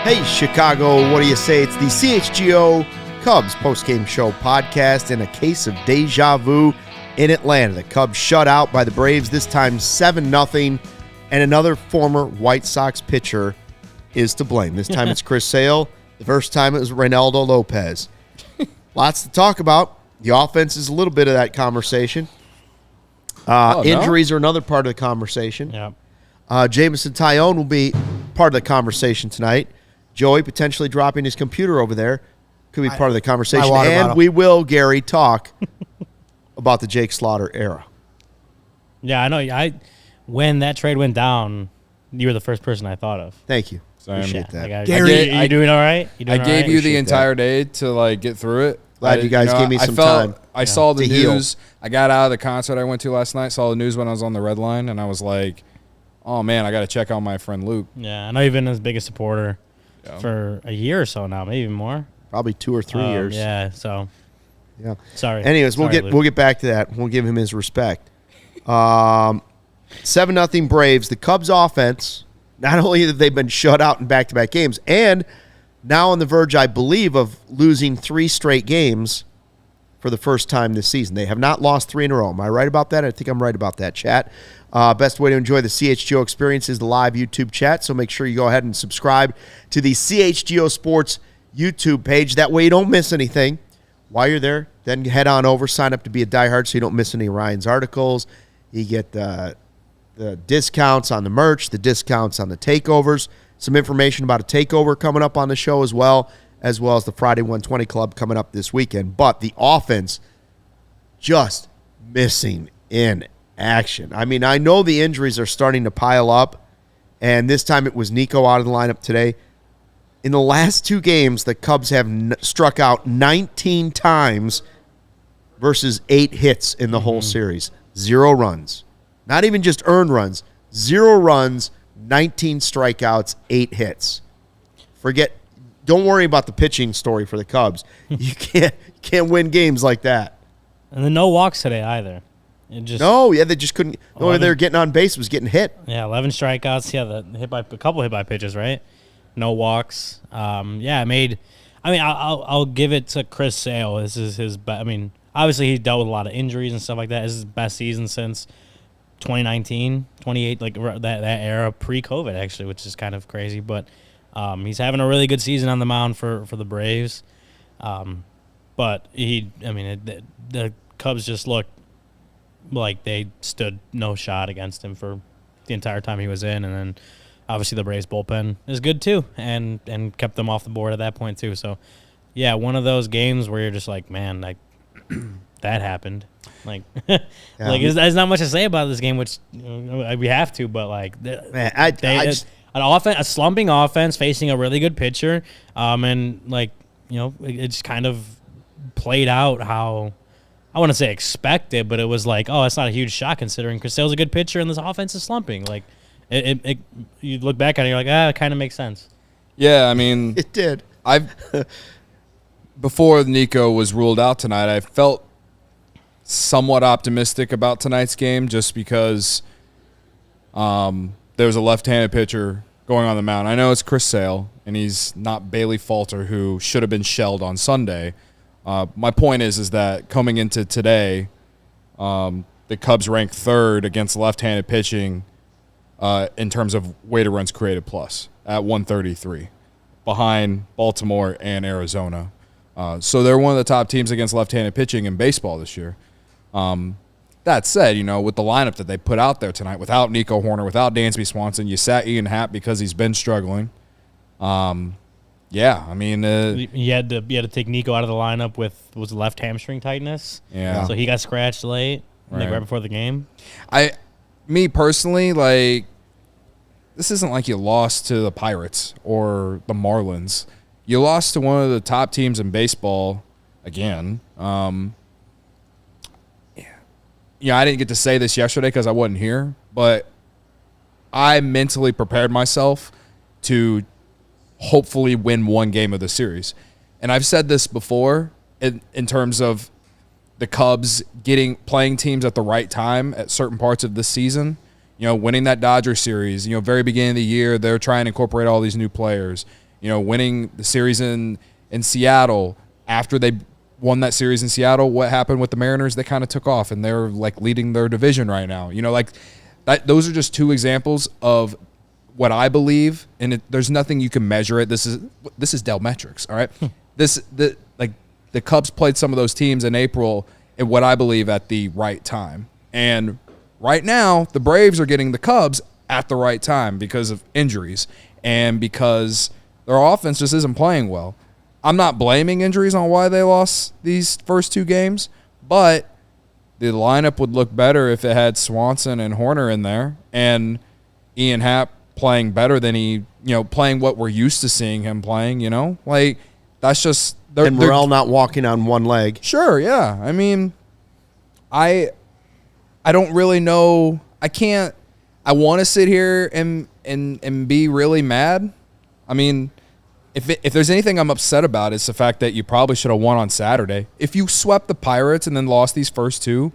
Hey, Chicago, what do you say? It's the CHGO Cubs Postgame Podcast in a case of deja vu in Atlanta. The Cubs shut out by the Braves, this time 7-0, and another former White Sox pitcher is to blame. This time it's Chris Sale. The first time it was Reynaldo Lopez. Lots to talk about. The offense is a little bit of that conversation. Injuries are another part of the conversation. Yeah. Jameson Taillon will be part of the conversation tonight. Joey potentially dropping his computer over there could be part of the conversation. And we will, Gary, talk about the Jake Slaughter era. Yeah, I know. When that trade went down, you were the first person I thought of. Thank you. Sorry, Appreciate that. Like, Gary, are you doing all right? I gave you the entire day to get through it. Glad you guys gave me some time. I saw the news. I got out of the concert I went to last night, saw the news when I was on the red line, and I was like, oh, man, I got to check out my friend Luke. Yeah, I know you've been his biggest supporter for a year or so now, maybe even more. Probably 2 or 3 years. Yeah, so. Yeah. Sorry. Anyways, we'll get back to that. We'll give him his respect. 7-0 Braves. The Cubs offense, not only have they been shut out in back-to-back games, and now on the verge, I believe, of losing 3 straight games for the first time this season. They have not lost 3 in a row. Am I right about that? I think I'm right about that, chat. Best way to enjoy the CHGO experience is the live YouTube chat, so make sure you go ahead and subscribe to the CHGO Sports YouTube page. That way you don't miss anything. While you're there, then head on over, sign up to be a diehard so you don't miss any of Ryan's articles. You get the discounts on the merch, the discounts on the takeovers, some information about a takeover coming up on the show as well as the Friday 120 Club coming up this weekend. But the offense just missing in action. I mean, I know the injuries are starting to pile up, and this time it was Nico out of the lineup today. In the last 2 games, the Cubs have struck out 19 times versus 8 hits in the whole series. 0 runs. Not even just earned runs. 0 runs, 19 strikeouts, 8 hits. Don't worry about the pitching story for the Cubs. You can't win games like that. And then no walks today either. They just couldn't. The only way they were getting on base was getting hit. Yeah, 11 strikeouts. Yeah, a couple hit by pitches, right? No walks. I'll give it to Chris Sale. This is his best. I mean, obviously he dealt with a lot of injuries and stuff like that. This is his best season since 2019, 28, like that era pre-COVID actually, which is kind of crazy. But he's having a really good season on the mound for the Braves. But the Cubs just looked like they stood no shot against him for the entire time he was in, and then obviously the Braves bullpen is good too, and kept them off the board at that point too. So, yeah, one of those games where you're just like, man, like that happened. Like, there's not much to say about this game, which we have to, but like, a slumping offense facing a really good pitcher, and like it just kind of played out how. I want to say expected, but it was like, oh, it's not a huge shock considering Chris Sale's a good pitcher and this offense is slumping. Like, you look back at it, you're like, it kind of makes sense. Yeah, I mean, it did. Before Nico was ruled out tonight, I felt somewhat optimistic about tonight's game just because there was a left-handed pitcher going on the mound. I know it's Chris Sale, and he's not Bailey Falter, who should have been shelled on Sunday. My point is that coming into today, the Cubs ranked 3rd against left-handed pitching in terms of weighted runs created plus at 133, behind Baltimore and Arizona. So they're one of the top teams against left-handed pitching in baseball this year. That said, with the lineup that they put out there tonight, without Nico Horner, without Dansby Swanson, you sat Ian Happ because he's been struggling. Yeah, I mean, you had to take Nico out of the lineup with left hamstring tightness. Yeah, so he got scratched late. like right before the game. Me personally, like, this isn't like you lost to the Pirates or the Marlins. You lost to one of the top teams in baseball again. Yeah, I didn't get to say this yesterday because I wasn't here, but I mentally prepared myself to hopefully win one game of the series. And I've said this before in terms of the Cubs playing teams at the right time at certain parts of this season. You know, winning that Dodger series, you know, very beginning of the year, they're trying to incorporate all these new players. You know, winning the series in Seattle after they won that series in Seattle, what happened with the Mariners? They kind of took off, and they're like leading their division right now. You know, like that. Those are just two examples of what I believe, and there's nothing you can measure it. This is Dell metrics, all right. The Cubs played some of those teams in April, and what I believe at the right time. And right now, the Braves are getting the Cubs at the right time because of injuries and because their offense just isn't playing well. I'm not blaming injuries on why they lost these first two games, but the lineup would look better if it had Swanson and Horner in there and Ian Happ playing better than playing what we're used to seeing him playing, you know? Like, that's just... And Morel not walking on one leg. Sure, yeah. I mean, I don't really know. I want to sit here and be really mad. I mean... If there's anything I'm upset about, it's the fact that you probably should have won on Saturday. If you swept the Pirates and then lost these first two,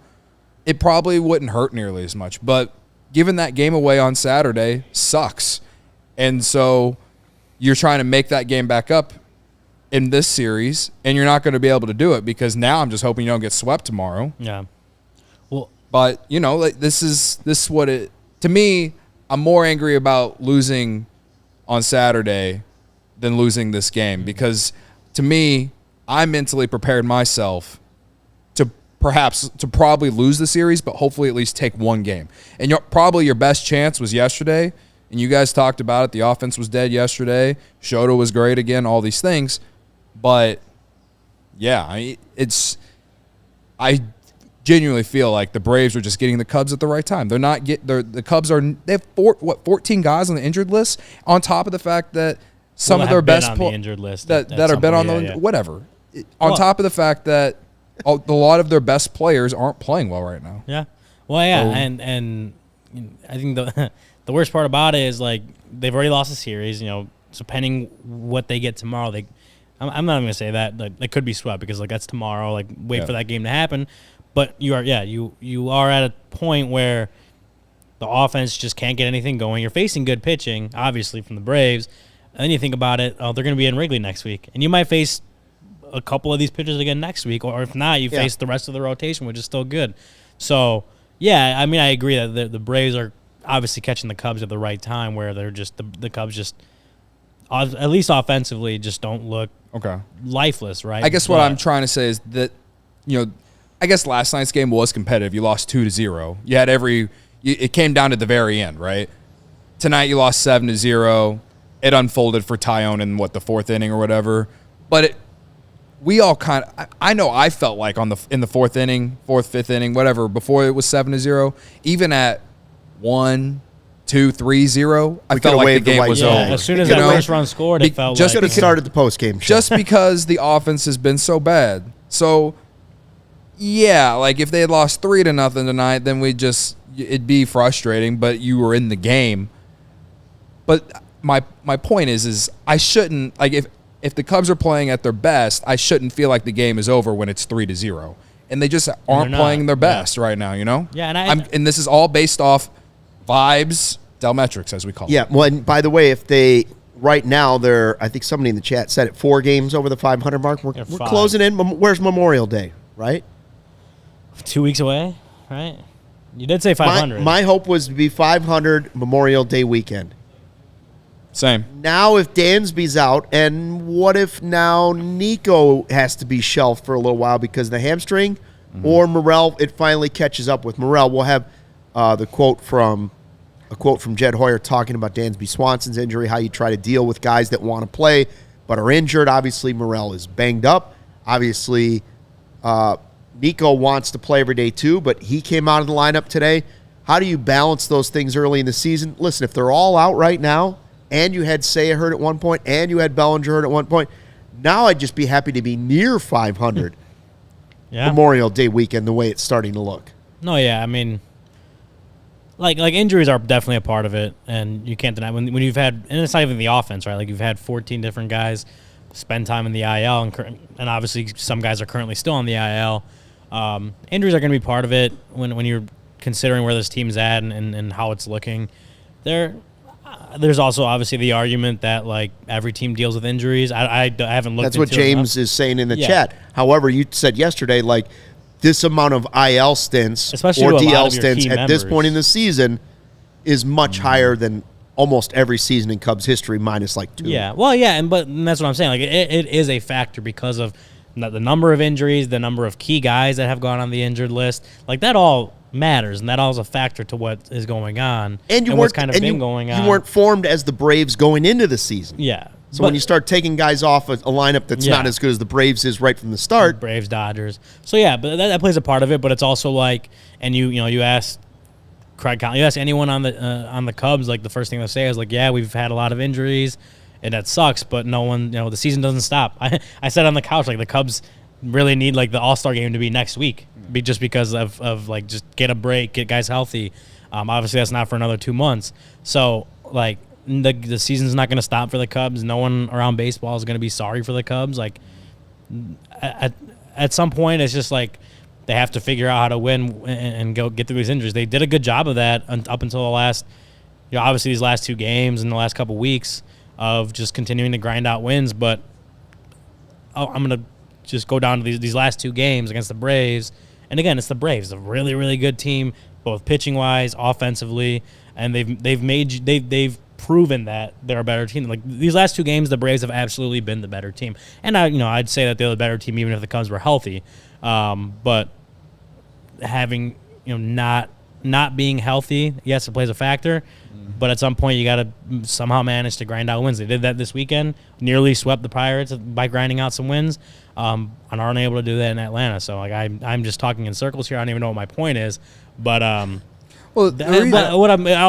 it probably wouldn't hurt nearly as much. But giving that game away on Saturday sucks. And so you're trying to make that game back up in this series, and you're not going to be able to do it because now I'm just hoping you don't get swept tomorrow. Yeah. Well, but, you know, like this is what it – to me, I'm more angry about losing on Saturday than losing this game because to me, I mentally prepared myself to probably lose the series, but hopefully at least take one game. And probably your best chance was yesterday, and you guys talked about it. The offense was dead yesterday. Shota was great again, all these things. But, yeah, I genuinely feel like the Braves are just getting the Cubs at the right time. The Cubs they have 14 guys on the injured list on top of the fact that some of their best players injured list that are been on the whatever. On top of the fact that a lot of their best players aren't playing well right now. Yeah. Well, yeah, and I think the worst part about it is like they've already lost a series. You know, so pending what they get tomorrow, I'm not even gonna say that like, they could be swept because like that's tomorrow. Like wait for that game to happen. But you are at a point where the offense just can't get anything going. You're facing good pitching, obviously from the Braves. And then you think about it, they're going to be in Wrigley next week. And you might face a couple of these pitchers again next week. Or if not, you face the rest of the rotation, which is still good. So, yeah, I mean, I agree that the Braves are obviously catching the Cubs at the right time where they're just the Cubs just, at least offensively, just don't look lifeless, right? I guess what I'm trying to say is that, you know, I guess last night's game was competitive. You lost 2-0. You had it came down to the very end, right? Tonight you lost 7-0. It unfolded for Taillon in the fourth inning or whatever, but we all kind of. I know I felt like in the fourth inning, fifth inning, whatever. Before it was 7-0, even at 1, 2, 3-0, I felt like the game was over. As soon as that first run scored, it felt just like it started the post game. Just because the offense has been so bad. So yeah, like if they had lost 3-0 tonight, then it'd be frustrating. But you were in the game. But my point is I shouldn't, like, if the Cubs are playing at their best, I shouldn't feel like the game is over when it's 3-0, and they just aren't playing their best right now, you know. Yeah, and this is all based off vibes, Delmetrics as we call it. Yeah. Well, and by the way, right now I think somebody in the chat said it 4 games over the 500 mark. We're closing in. Where's Memorial Day? Right. 2 weeks away. Right. You did say 500. My hope was to be 500 Memorial Day weekend. Same. Now if Dansby's out, and what if now Nico has to be shelved for a little while because of the hamstring, or Morel, it finally catches up with Morel. We'll have a quote from Jed Hoyer talking about Dansby Swanson's injury, how you try to deal with guys that want to play but are injured. Obviously, Morel is banged up. Obviously, Nico wants to play every day too, but he came out of the lineup today. How do you balance those things early in the season? Listen, if they're all out right now, and you had Seiya hurt at one point, and you had Bellinger hurt at one point, now I'd just be happy to be near 500 Memorial Day weekend the way it's starting to look. No, yeah, I mean, like injuries are definitely a part of it, and you can't deny when you've had, and it's not even the offense, right? Like you've had 14 different guys spend time in the IL, and obviously some guys are currently still on the IL. Injuries are going to be part of it when you're considering where this team's at and how it's looking. There's also obviously the argument that like every team deals with injuries. I haven't looked. That's what into James is saying in the chat. However, you said yesterday like this amount of IL stints especially or to a lot DL of your stints key at this members. point in the season is much higher than almost every season in Cubs history, minus like 2. Yeah, well, yeah, and that's what I'm saying. Like it is a factor because of the number of injuries, the number of key guys that have gone on the injured list. Like that all matters, and that all is a factor to what is going on and what's kind of been going on. You weren't formed as the Braves going into the season. Yeah. So when you start taking guys off a lineup that's not as good as the Braves is right from the start, Braves, Dodgers. So yeah, but that plays a part of it. But it's also like, and you ask Craig Collins, you ask anyone on the Cubs, like the first thing they'll say is like, yeah, we've had a lot of injuries, and that sucks. But no one, the season doesn't stop. I said on the couch like the Cubs really need like the All-Star game to be next week, just because of like just get a break, get guys healthy. Obviously that's not for another 2 months. So like the season's not going to stop for the Cubs. No one around baseball is going to be sorry for the Cubs. Like at some point it's just like they have to figure out how to win and go get through these injuries. They did a good job of that up until the last, obviously these last 2 games and the last couple weeks of just continuing to grind out wins. But I'm going to just go down to these last 2 games against the Braves. And again, it's the Braves, a really, really good team, both pitching wise, offensively, and they've proven that they're a better team. Like these last 2 games, the Braves have absolutely been the better team. And I'd say that they're the better team even if the Cubs were healthy. But having not being healthy, yes, it plays a factor. But at some point, you got to somehow manage to grind out wins. They did that this weekend, nearly swept the Pirates by grinding out some wins, and aren't able to do that in Atlanta. So, like, I'm just talking in circles here. I don't even know what my point is. But, all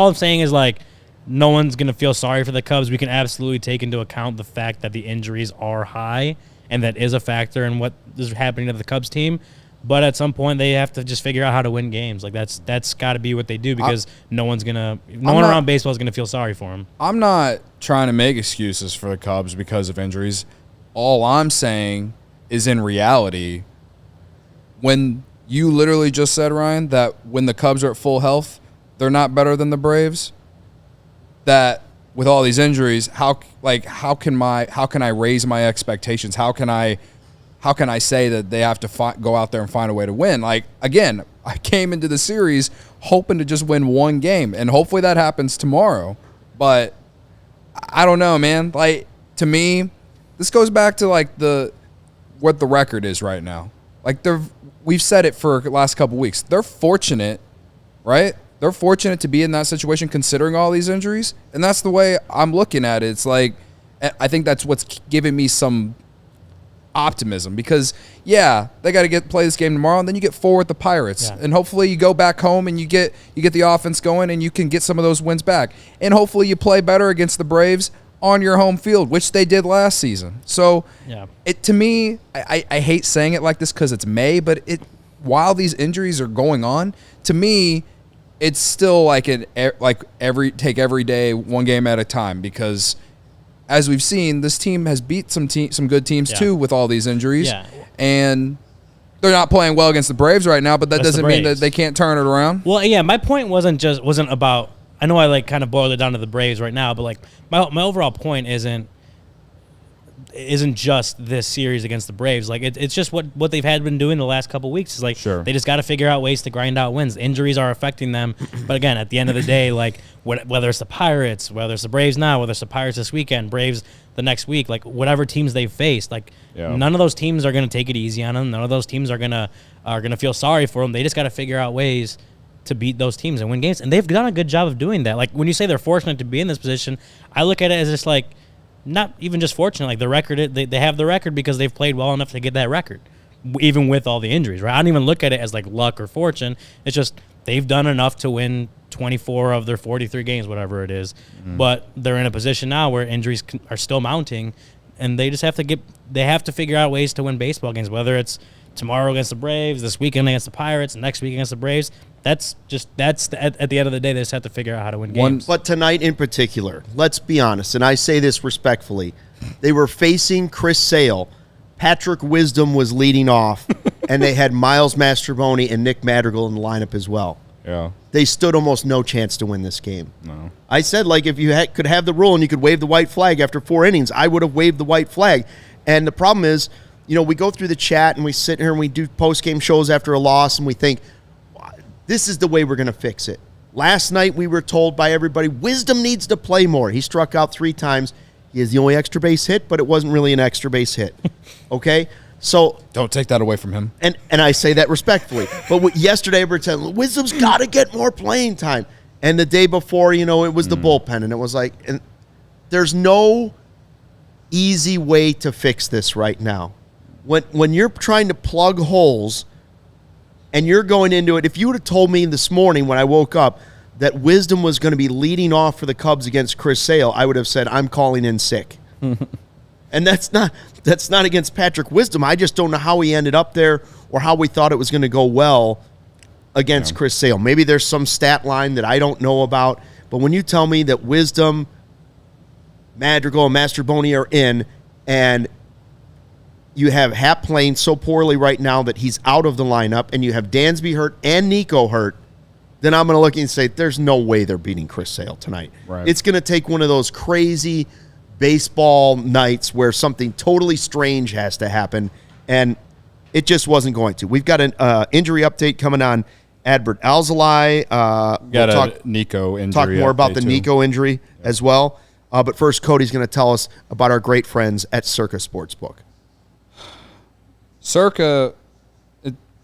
I'm saying is, like, no one's going to feel sorry for the Cubs. We can absolutely take into account the fact that the injuries are high, and that is a factor in what is happening to the Cubs team. But at some point, they have to just figure out how to win games. Like that's got to be what they do because no one around baseball is gonna feel sorry for them. I'm not trying to make excuses for the Cubs because of injuries. All I'm saying is, in reality, when you literally just said, Ryan, that when the Cubs are at full health, they're not better than the Braves. That with all these injuries, how can I raise my expectations? How can I say that they have to go out there and find a way to win? Like, again, I came into the series hoping to just win 1 game, and hopefully that happens tomorrow. But I don't know, man. Like, to me, this goes back to, like, what the record is right now. Like, we've said it for the last couple weeks. They're fortunate, right? They're fortunate to be in that situation considering all these injuries, and that's the way I'm looking at it. It's like, I think that's what's giving me some optimism because they got to play this game tomorrow, and then you get 4 with the Pirates, and hopefully you go back home and you get the offense going and you can get some of those wins back, and hopefully you play better against the Braves on your home field, which they did last season. So to me, I hate saying it like this because it's May, but while these injuries are going on, to me it's still like take every day 1 game at a time, because as we've seen, this team has beat some good teams too with all these injuries. Yeah. And they're not playing well against the Braves right now, but that doesn't mean that they can't turn it around. Well, yeah, my point wasn't about, I know I like kind of boiled it down to the Braves right now, but like my overall point isn't just this series against the Braves. Like it's just what they've been doing the last couple of weeks. Is like they just got to figure out ways to grind out wins. Injuries are affecting them, but again, at the end of the day, like whether it's the Pirates, whether it's the Braves now, whether it's the Pirates this weekend, Braves the next week, like whatever teams they've faced, like none of those teams are going to take it easy on them. None of those teams are gonna feel sorry for them. They just got to figure out ways to beat those teams and win games, and they've done a good job of doing that. Like when you say they're fortunate to be in this position, I look at it as just like, not even just fortunate, like the record, they have the record because they've played well enough to get that record. even with all the injuries, right? I don't even look at it as like luck or fortune. It's just they've done enough to win 24 of their 43 games, whatever it is. But they're in a position now where injuries are still mounting, and they just have to figure out ways to win baseball games, whether it's tomorrow against the Braves, this weekend against the Pirates, next week against the Braves. That's at the end of the day, they just have to figure out how to win games. But tonight in particular, let's be honest, and I say this respectfully, they were facing Chris Sale. Patrick Wisdom was leading off, and they had Miles Mastrobuoni and Nick Madrigal in the lineup as well. Yeah. They stood almost no chance to win this game. No. I said, like, if you could have the rule and you could wave the white flag after 4 innings, I would have waved the white flag. And the problem is, we go through the chat and we sit here and we do post-game shows after a loss and we think, this is the way we're going to fix it. Last night we were told by everybody, Wisdom needs to play more. He struck out 3 times. He is the only extra base hit, but it wasn't really an extra base hit. Okay? So don't take that away from him. And I say that respectfully. But yesterday we were telling Wisdom's got to get more playing time. And the day before, it was the bullpen. And it was like, and there's no easy way to fix this right now. When you're trying to plug holes and you're going into it, if you would have told me this morning when I woke up that Wisdom was going to be leading off for the Cubs against Chris Sale, I would have said, I'm calling in sick. And that's not against Patrick Wisdom. I just don't know how he ended up there or how we thought it was going to go well against Chris Sale. Maybe there's some stat line that I don't know about. But when you tell me that Wisdom, Madrigal, and Mastrobuoni are in, and you have Happ playing so poorly right now that he's out of the lineup, and you have Dansby hurt and Nico hurt, then I'm going to look and say, there's no way they're beating Chris Sale tonight. Right. It's going to take one of those crazy baseball nights where something totally strange has to happen, and it just wasn't going to. We've got an injury update coming on Adbert Alzolay. Got a Nico injury. Talk more about the Nico injury as well. But first, Cody's going to tell us about our great friends at Circa Sportsbook. Circa,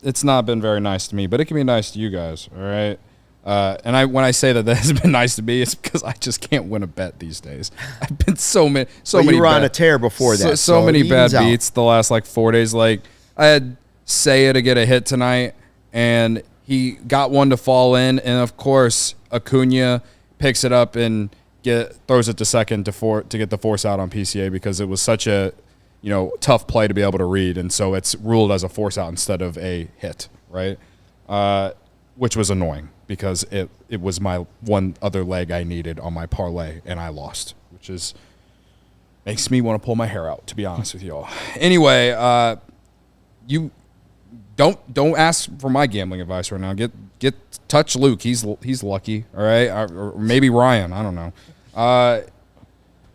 it's not been very nice to me, but it can be nice to you guys, all right? And when I say that has been nice to me, it's because I just can't win a bet these days. I've been so many. You were on a tear before that. So many bad beats the last 4 days. Like I had Seiya to get a hit tonight, and he got one to fall in, and of course Acuna picks it up and throws it to second to get the force out on PCA because it was such a tough play to be able to read, and so it's ruled as a force out instead of a hit, right? Which was annoying because it was my one other leg I needed on my parlay, and I lost, which makes me want to pull my hair out, to be honest with you all. Anyway, you don't ask for my gambling advice right now. Get touch Luke. He's lucky, all right, or maybe Ryan. I don't know.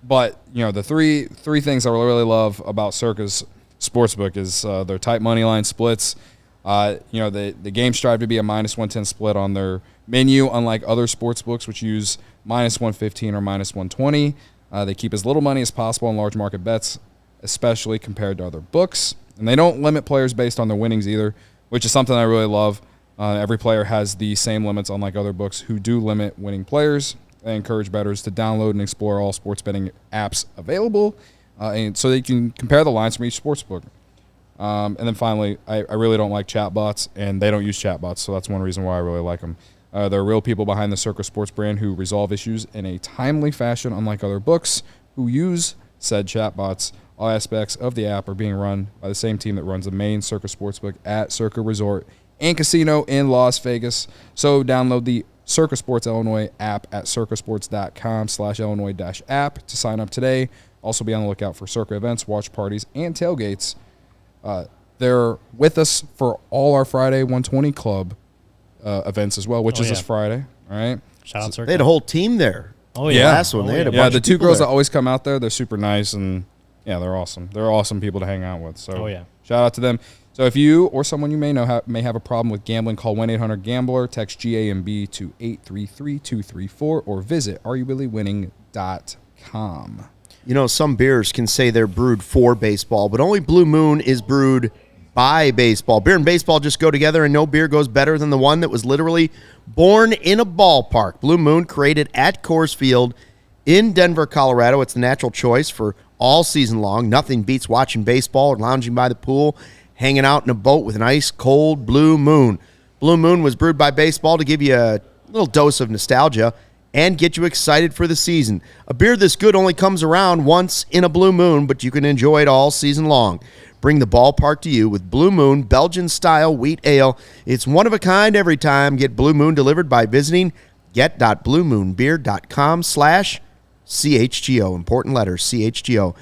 But the three things I really love about Circa's Sportsbook is their tight money line splits. The games strive to be a -110 split on their menu, unlike other sports books which use -115 or -120. They keep as little money as possible on large market bets, especially compared to other books. And they don't limit players based on their winnings either, which is something I really love. Every player has the same limits, unlike other books who do limit winning players. They encourage bettors to download and explore all sports betting apps available, and so they can compare the lines from each sports book. And then finally, I really don't like chatbots, and they don't use chatbots, so that's one reason why I really like them. There are real people behind the Circa Sports brand who resolve issues in a timely fashion, unlike other books who use said chatbots. All aspects of the app are being run by the same team that runs the main Circa Sportsbook at Circa Resort and Casino in Las Vegas. So download the Circa Sports Illinois app at circasports.com/Illinois-app to sign up today. Also be on the lookout for Circa events, watch parties, and tailgates. They're with us for all our Friday 120 Club events as well, which is this Friday. All right. Shout out Circa. They had a whole team there. Oh, yeah. Last one. They had a bunch the of two people girls there. that always come out there, they're super nice, and they're awesome. They're awesome people to hang out with. So shout out to them. So if you or someone you may know may have a problem with gambling, call 1-800-GAMBLER, text GAMB to 833-234, or visit areyoubillywinning.com. Some beers can say they're brewed for baseball, but only Blue Moon is brewed by baseball. Beer and baseball just go together, and no beer goes better than the one that was literally born in a ballpark. Blue Moon, created at Coors Field in Denver, Colorado. It's the natural choice for all season long. Nothing beats watching baseball or lounging by the pool, hanging out in a boat with an ice cold Blue Moon. Blue Moon was brewed by baseball to give you a little dose of nostalgia and get you excited for the season. A beer this good only comes around once in a Blue Moon, but you can enjoy it all season long. Bring the ballpark to you with Blue Moon Belgian-style wheat ale. It's one of a kind every time. Get Blue Moon delivered by visiting get.bluemoonbeer.com/CHGO. Important letters, CHGO.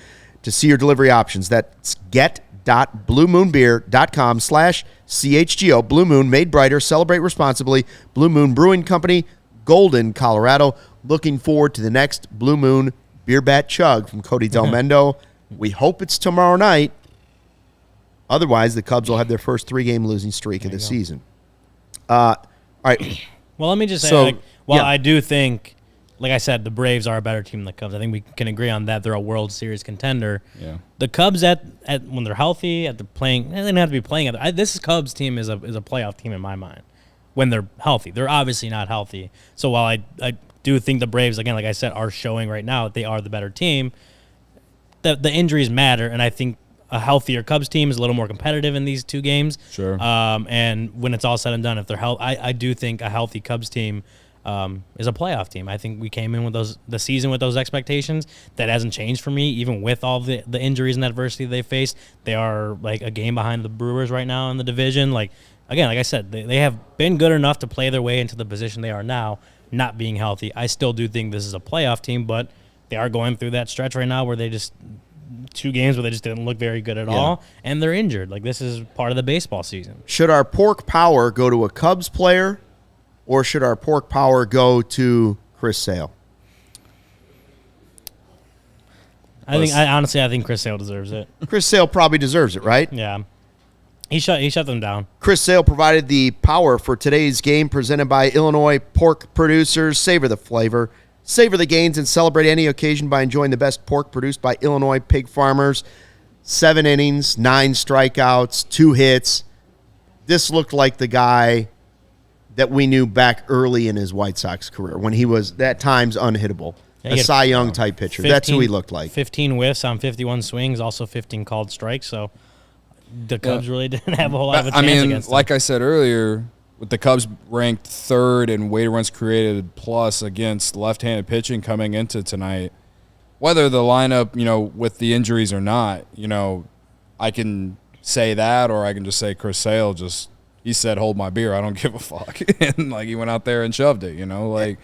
To see your delivery options, that's get.bluemoonbeer.com/CHGO. Blue Moon, made brighter, celebrate responsibly. Blue Moon Brewing Company, Golden, Colorado. Looking forward to the next Blue Moon Beer Bat Chug from Cody Delmendo. We hope it's tomorrow night. Otherwise, the Cubs will have their first 3-game losing streak of the season. All right. Well, let me just say, I do think, like I said, the Braves are a better team than the Cubs. I think we can agree on that. They're a World Series contender. Yeah. The Cubs, at when they're healthy, they don't have to be playing. This Cubs team is a playoff team in my mind when they're healthy. They're obviously not healthy. So while I do think the Braves, again, like I said, are showing right now that they are the better team, the injuries matter, and I think a healthier Cubs team is a little more competitive in these 2 games. Sure. And when it's all said and done, if they're healthy, I do think a healthy Cubs team is a playoff team. I think we came in with the season with those expectations. That hasn't changed for me, even with all the injuries and adversity they faced. They are like a game behind the Brewers right now in the division. Like I said, they have been good enough to play their way into the position they are now, not being healthy. I still do think this is a playoff team, but they are going through that stretch right now where they just 2 games where they just didn't look very good at all, and they're injured. Like, this is part of the baseball season. Should our pork power go to a Cubs player, or should our pork power go to Chris Sale? I think Chris Sale deserves it. Chris Sale probably deserves it, right? Yeah. He shut them down. Chris Sale provided the power for today's game, presented by Illinois pork producers. Savor the flavor. Savor the gains and celebrate any occasion by enjoying the best pork produced by Illinois pig farmers. 7 innings, 9 strikeouts, 2 hits. This looked like the guy that we knew back early in his White Sox career when he was, at times, unhittable. A Cy Young type pitcher. That's who he looked like. 15 whiffs on 51 swings, also 15 called strikes. So the Cubs really didn't have a whole lot of a chance against him. Like I said earlier, with the Cubs ranked 3rd in weighted runs created plus against left-handed pitching coming into tonight, whether the lineup, with the injuries or not, I can say that, or I can just say Chris Sale he said, hold my beer, I don't give a fuck. And, he went out there and shoved it, And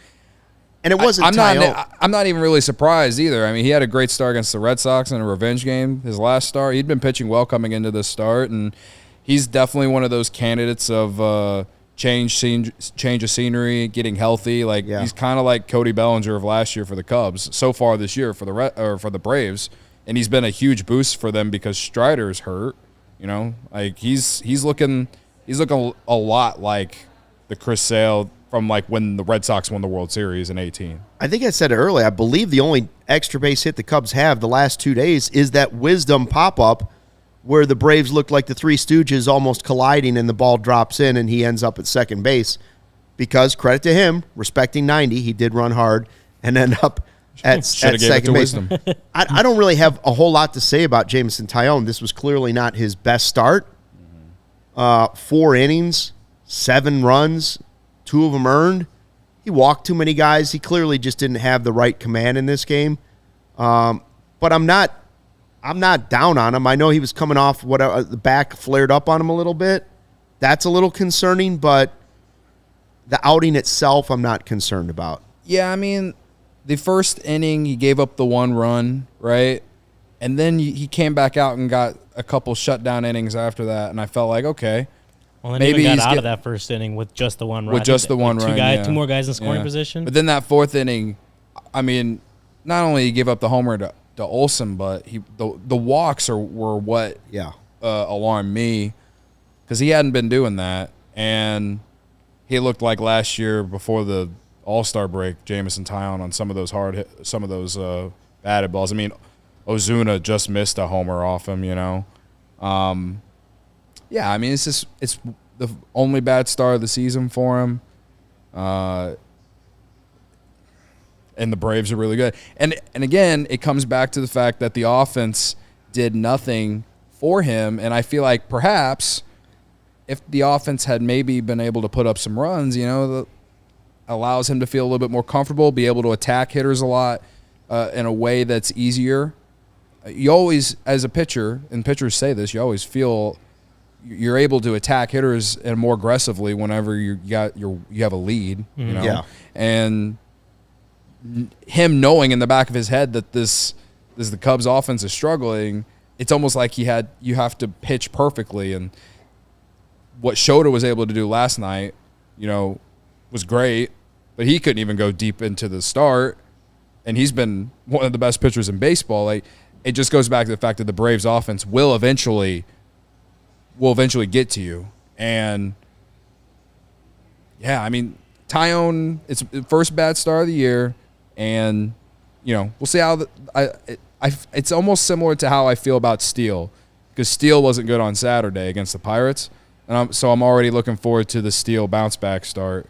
it wasn't I'm not even really surprised either. I mean, he had a great start against the Red Sox in a revenge game, his last start. He'd been pitching well coming into this start, and he's definitely one of those candidates of change of scenery, getting healthy. He's kind of like Cody Bellinger of last year for the Cubs so far this year for the Braves, and he's been a huge boost for them because Strider's hurt. He's looking a lot like the Chris Sale from when the Red Sox won the World Series in 2018. I think I said it earlier. I believe the only extra base hit the Cubs have the last 2 days is that Wisdom pop-up where the Braves look like the Three Stooges almost colliding and the ball drops in and he ends up at second base. Because, credit to him, respecting 90, he did run hard and end up at second base. I don't really have a whole lot to say about Jameson Taillon. This was clearly not his best start. 4 innings, 7 runs, 2 of them earned. He walked too many guys. He clearly just didn't have the right command in this game. But I'm not down on him. I know he was coming off the back flared up on him a little bit. That's a little concerning, but the outing itself I'm not concerned about. Yeah, I mean, the first inning he gave up the 1 run, right? And then he came back out and got a couple shutdown innings after that, and I felt like, okay. Well, then maybe he got out of that first inning with just the 1 run. With just the 1 run, Two more guys in scoring position. But then that 4th inning, I mean, not only he gave up the homer to Olsen, but the walks were what alarmed me because he hadn't been doing that, and he looked like last year before the All-Star break, Jameson Taillon on some of those batted balls. I mean, Ozuna just missed a homer off him, Yeah, I mean, it's the only bad start of the season for him. And the Braves are really good. And again, it comes back to the fact that the offense did nothing for him. And I feel like perhaps if the offense had maybe been able to put up some runs, that allows him to feel a little bit more comfortable, be able to attack hitters a lot in a way that's easier. You always, as a pitcher, and pitchers say this, you always feel you're able to attack hitters and more aggressively whenever you have a lead. Yeah. And him knowing in the back of his head that this the Cubs offense is struggling, it's almost like you have to pitch perfectly. And what Shota was able to do last night, was great, but he couldn't even go deep into the start. And he's been one of the best pitchers in baseball. Like, it just goes back to the fact that the Braves offense will eventually get to you. And yeah, I mean, Taillon, it's the first bad start of the year, and we'll see how it's almost similar to how I feel about Steele, because Steele wasn't good on Saturday against the Pirates, and I'm already looking forward to the Steele bounce back start,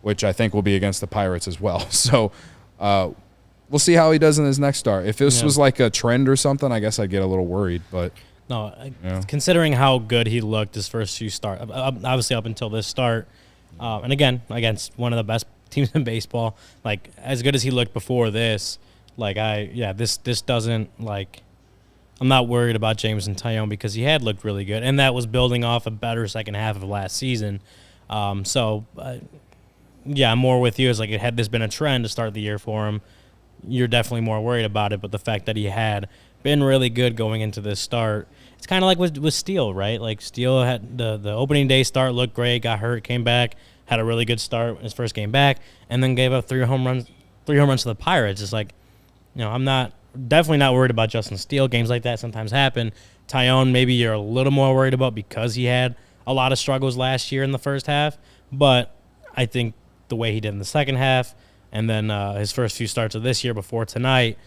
which I think will be against the Pirates as well. So we'll see how he does in his next start. If this was like a trend or something, I guess I'd get a little worried. But no, considering how good he looked his first few starts, obviously up until this start, and again against one of the best teams in baseball, like as good as he looked before this, this doesn't I'm not worried about Jameson Taillon because he had looked really good, and that was building off a better second half of last season. I'm more with you. It's like, had this been a trend to start the year for him, you're definitely more worried about it. But the fact that he had been really good going into this start, it's kind of like with Steele, right? Like Steele had the opening day start, looked great, got hurt, came back, had a really good start his first game back, and then gave up three home runs to the Pirates. It's like, I'm definitely not worried about Justin Steele. Games like that sometimes happen. Taillon, maybe you're a little more worried about because he had a lot of struggles last year in the first half, but I think the way he did in the second half, and then his first few starts of this year before tonight,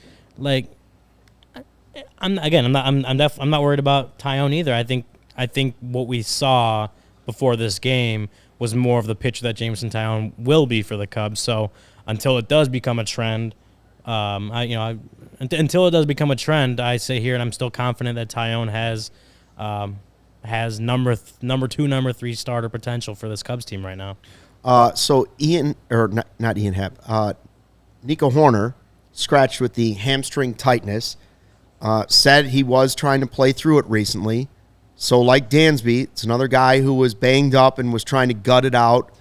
I'm not worried about Taillon either. I think what we saw before this game was more of the pitcher that Jameson Taillon will be for the Cubs. So until it does become a trend, until it does become a trend, I say here, and I'm still confident that Taillon has number 2, number 3 starter potential for this Cubs team right now. So not Ian Happ, Nico Horner, scratched with the hamstring tightness, said he was trying to play through it recently. So like Dansby, it's another guy who was banged up and was trying to gut it out.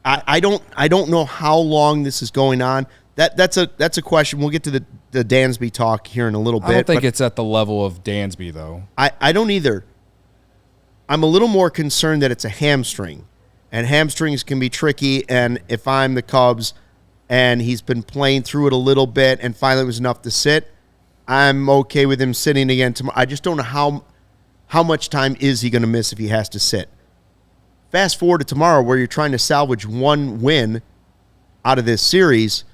I don't know how long this is going on. That's a question. We'll get to the Dansby talk here in a little bit. I don't think it's at the level of Dansby, though. I don't either. I'm a little more concerned that it's a hamstring. And hamstrings can be tricky, and if I'm the Cubs and he's been playing through it a little bit and finally it was enough to sit, I'm okay with him sitting again tomorrow. I just don't know how much time is he going to miss if he has to sit. Fast forward to tomorrow where you're trying to salvage one win out of this series.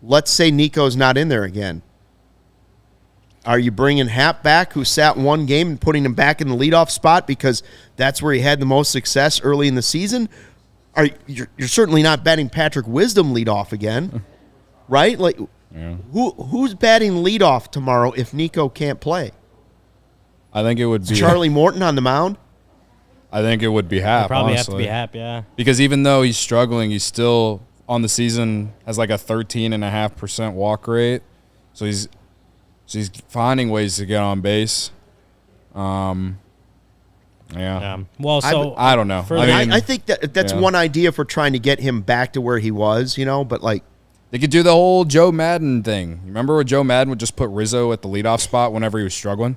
Let's say Nico's not in there again. Are you bringing Happ back, who sat one game, and putting him back in the leadoff spot because that's where he had the most success early in the season? You're certainly not batting Patrick Wisdom leadoff again, right? Who's batting leadoff tomorrow if Nico can't play? I think it would be Charlie Morton on the mound. I think it would be Happ. It'd probably honestly. have to be Happ, yeah. Because even though he's struggling, he's still on the season has like a 13.5% walk rate, so he's finding ways to get on base. Yeah. Well, so I don't know. I think that's one idea for trying to get him back to where he was, but they could do the whole Joe Madden thing. Remember when Joe Madden would just put Rizzo at the leadoff spot whenever he was struggling?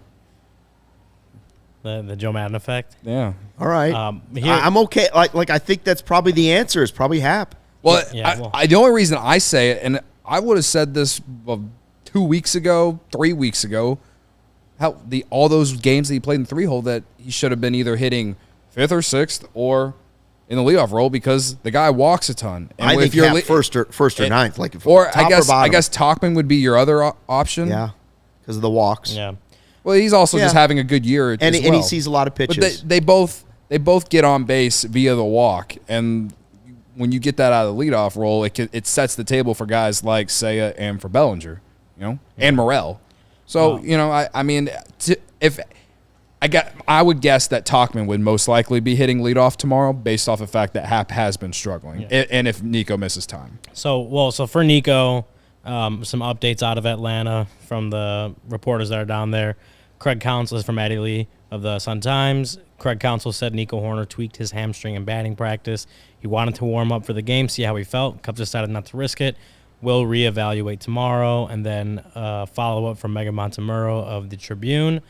The Joe Madden effect. Yeah. All right. I'm okay. Like I think that's probably the answer. Is probably Happ. Well, the only reason I say it, and I would have said this 2 weeks ago, 3 weeks ago, all those games that he played in the 3-hole, that he should have been either hitting 5th or 6th or in the leadoff role, because the guy walks a ton. And I think you're Happ first or 9th, I guess Tauchman would be your other option. Yeah, because of the walks. Yeah. Well, he's also just having a good year, and he sees a lot of pitches. But they both get on base via the walk, and when you get that out of the leadoff role, it sets the table for guys like Seiya and for Bellinger, and Morel. So I would guess that Tauchman would most likely be hitting leadoff tomorrow based off the fact that Happ has been struggling, and if Nico misses time. So for Nico, some updates out of Atlanta from the reporters that are down there. Craig Counsell is from Eddie Lee of the Sun-Times. Craig Counsell said Nico Hoerner tweaked his hamstring in batting practice. He wanted to warm up for the game, see how he felt. Cubs decided not to risk it. Will reevaluate tomorrow, and then follow-up from Megan Montemurro of the Tribune.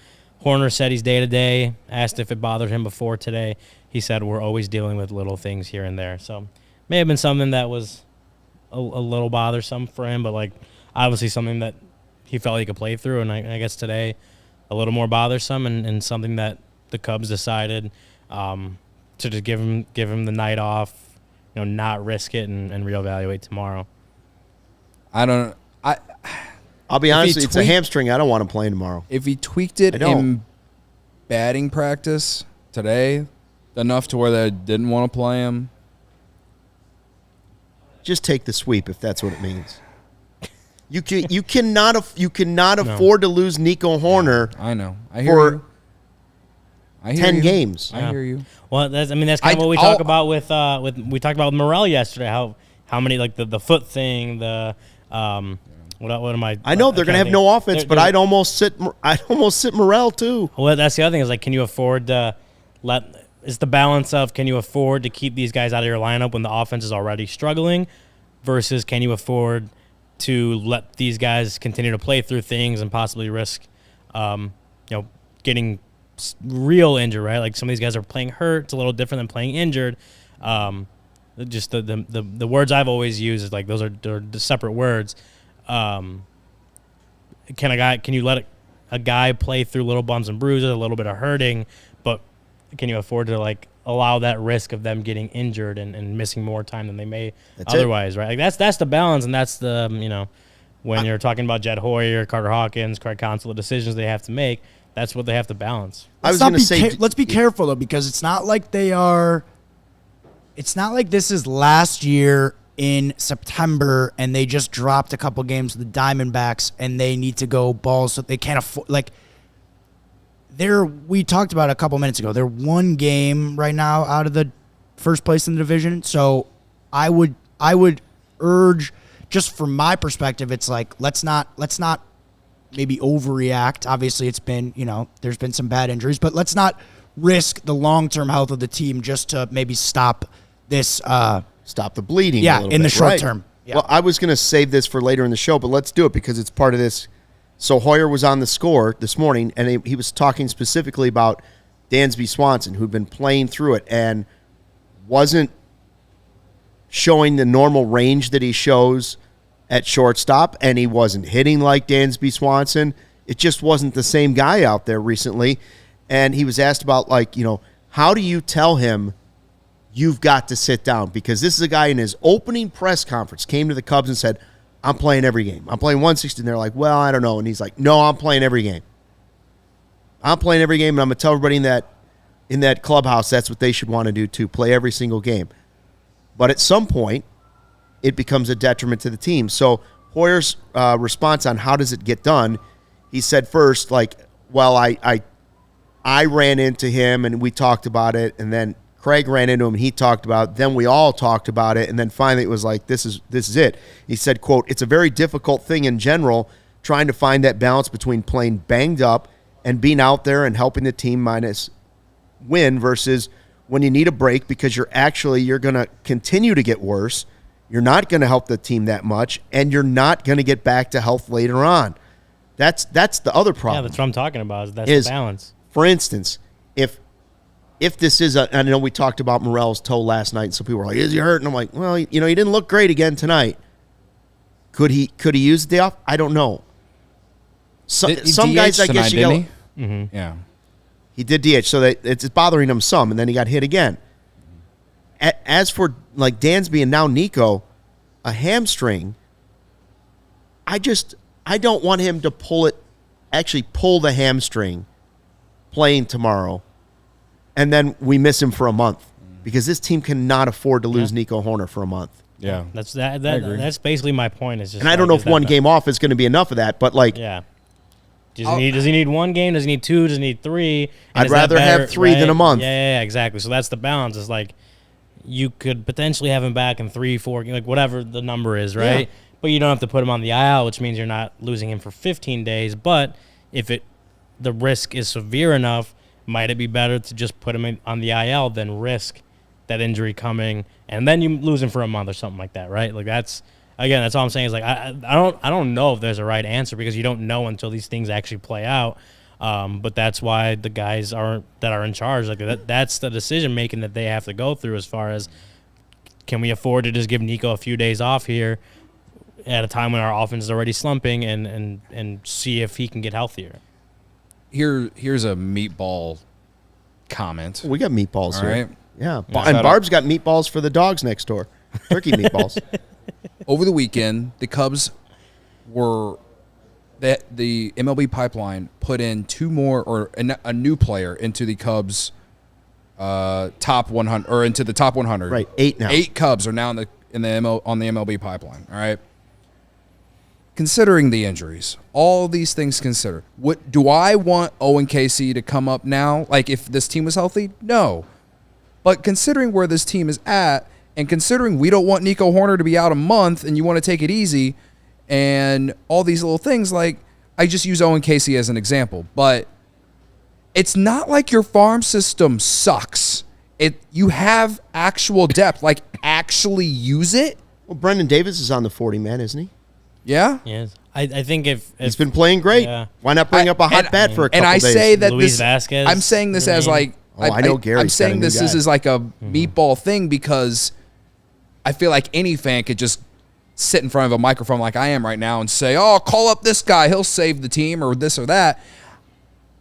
Hoerner said he's day-to-day, asked if it bothered him before today. He said we're always dealing with little things here and there. So may have been something that was a little bothersome for him, but, like, obviously something that he felt he could play through, and I guess today a little more bothersome and something that the Cubs decided to just give him the night off, not risk it and reevaluate tomorrow. I'll be honest, it's a hamstring. I don't want him playing tomorrow. If he tweaked it in batting practice today enough to where they didn't want to play him, just take the sweep if that's what it means. You cannot afford to lose Nico Hoerner. I know. I hear you. 10 games. I hear you. Well, that's kind of what we talk about with we talked about with Morel yesterday. How many, like, the foot thing, the what am I? I know they're going to have no offense, but I'd almost sit Morel too. Well, that's the other thing is, like, can you afford to it's the balance of, can you afford to keep these guys out of your lineup when the offense is already struggling, versus can you afford to let these guys continue to play through things and possibly risk, getting real injured, right? Like, some of these guys are playing hurt. It's a little different than playing injured. Just the words I've always used is, like, they're separate words. Can you let a guy play through little bumps and bruises, a little bit of hurting, but can you afford to, like, allow that risk of them getting injured and missing more time than they may otherwise, right? Like, that's the balance, and that's the, when you're talking about Jed Hoyer, Carter Hawkins, Craig Counsell, the decisions they have to make, that's what they have to balance. Let's be careful, though, because it's not like this is last year in September and they just dropped a couple games with the Diamondbacks and they need to go balls, so they can't afford, like, we talked about a couple minutes ago, they're one game right now out of the first place in the division. So I would urge, just from my perspective, it's like, let's not maybe overreact. Obviously it's been, there's been some bad injuries, but let's not risk the long-term health of the team just to maybe stop this stop the bleeding. Yeah, in the short term. Yeah. Well, I was going to save this for later in the show, but let's do it because it's part of this. So Hoyer was on the score this morning, and he was talking specifically about Dansby Swanson, who'd been playing through it and wasn't showing the normal range that he shows at shortstop, and he wasn't hitting like Dansby Swanson. It just wasn't the same guy out there recently. And he was asked about, like, how do you tell him you've got to sit down? Because this is a guy in his opening press conference came to the Cubs and said, I'm playing every game. I'm playing 160. And they're like, well, I don't know. And he's like, no, I'm playing every game. I'm playing every game, and I'm going to tell everybody in that clubhouse that's what they should want to do too, play every single game. But at some point, it becomes a detriment to the team. So Hoyer's response on how does it get done, he said first, like, well, I ran into him, and we talked about it, and then Craig ran into him, and he talked about it. Then we all talked about it, and then finally it was like, this is it. He said, quote, it's a very difficult thing in general, trying to find that balance between playing banged up and being out there and helping the team minus win versus when you need a break because you're going to continue to get worse. You're not going to help the team that much, and you're not going to get back to health later on. That's the other problem. Yeah, that's what I'm talking about. That's the balance. For instance, if this is I know we talked about Morel's toe last night, and some people were like, is he hurt? And I'm like, well, he didn't look great again tonight. Could he use the day off? I don't know. Some guys, I guess, you go. Mm-hmm. Yeah. He did DH, so that it's bothering him some, and then he got hit again. As for, like, Dansby and now Nico, a hamstring, I don't want him to pull the hamstring playing tomorrow, and then we miss him for a month because this team cannot afford to lose Nico Hoerner for a month. Yeah, that's basically my point. Is just, and I don't know if one game off is going to be enough of that, but, like, Does he need one game? Does he need two? Does he need three? And I'd rather have three than a month. Yeah, exactly. So that's the balance. It's like you could potentially have him back in 3, 4, like whatever the number is, right? Yeah. But you don't have to put him on the IL, which means you're not losing him for 15 days. But if the risk is severe enough, might it be better to just put him on the IL than risk that injury coming and then you lose him for a month or something like that, right? Like that's all I'm saying is like I don't know if there's a right answer because you don't know until these things actually play out. But that's why the guys that are in charge, like that's the decision making that they have to go through as far as can we afford to just give Nico a few days off here at a time when our offense is already slumping and see if he can get healthier. Here's a meatball comment. We got meatballs All here. right. Yeah. And Barb's got meatballs for the dogs next door. Turkey meatballs. Over the weekend, the Cubs were the MLB pipeline put in two more or a new player into the Cubs top 100 or into the top 100. Right, 8 now. 8 Cubs are now on the MLB pipeline. All right. Considering the injuries, all these things considered, what do I want Owen Casey to come up now? Like if this team was healthy, no. But considering where this team is at, and considering we don't want Nico Horner to be out a month, and you want to take it easy, and all these little things, like I just use Owen Casey as an example, but it's not like your farm system sucks. You have actual depth, like actually use it. Well, Brendan Davis is on the 40 man, isn't he? Yeah. Yes. I think if He's been playing great. Yeah. Why not bring up a hot bat for a couple and I days? say that Luis this. Vasquez, I'm saying this as like. I know Gary's I'm saying got a new this guy. is like a meatball thing because I feel like any fan could just sit in front of a microphone like I am right now and say, "Oh, call up this guy; he'll save the team," or this or that.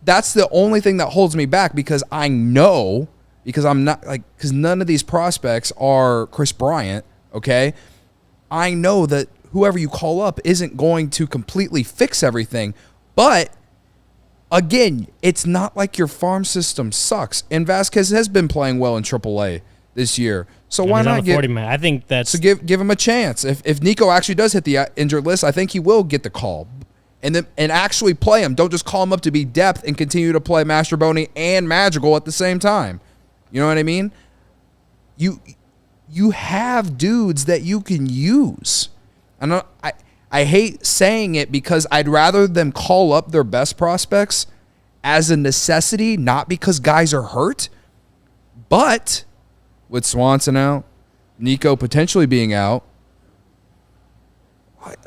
That's the only thing that holds me back because I know because I'm not because none of these prospects are Chris Bryant. Okay, I know that whoever you call up isn't going to completely fix everything, but again, it's not like your farm system sucks. And Vasquez has been playing well in AAA this year. So why not give 40 man? I think that's so give him a chance. If Nico actually does hit the injured list, I think he will get the call. And actually play him. Don't just call him up to be depth and continue to play Mastroboni and Madrigal at the same time. You know what I mean? You have dudes that you can use. I hate saying it because I'd rather them call up their best prospects as a necessity, not because guys are hurt. But with Swanson out, Nico potentially being out,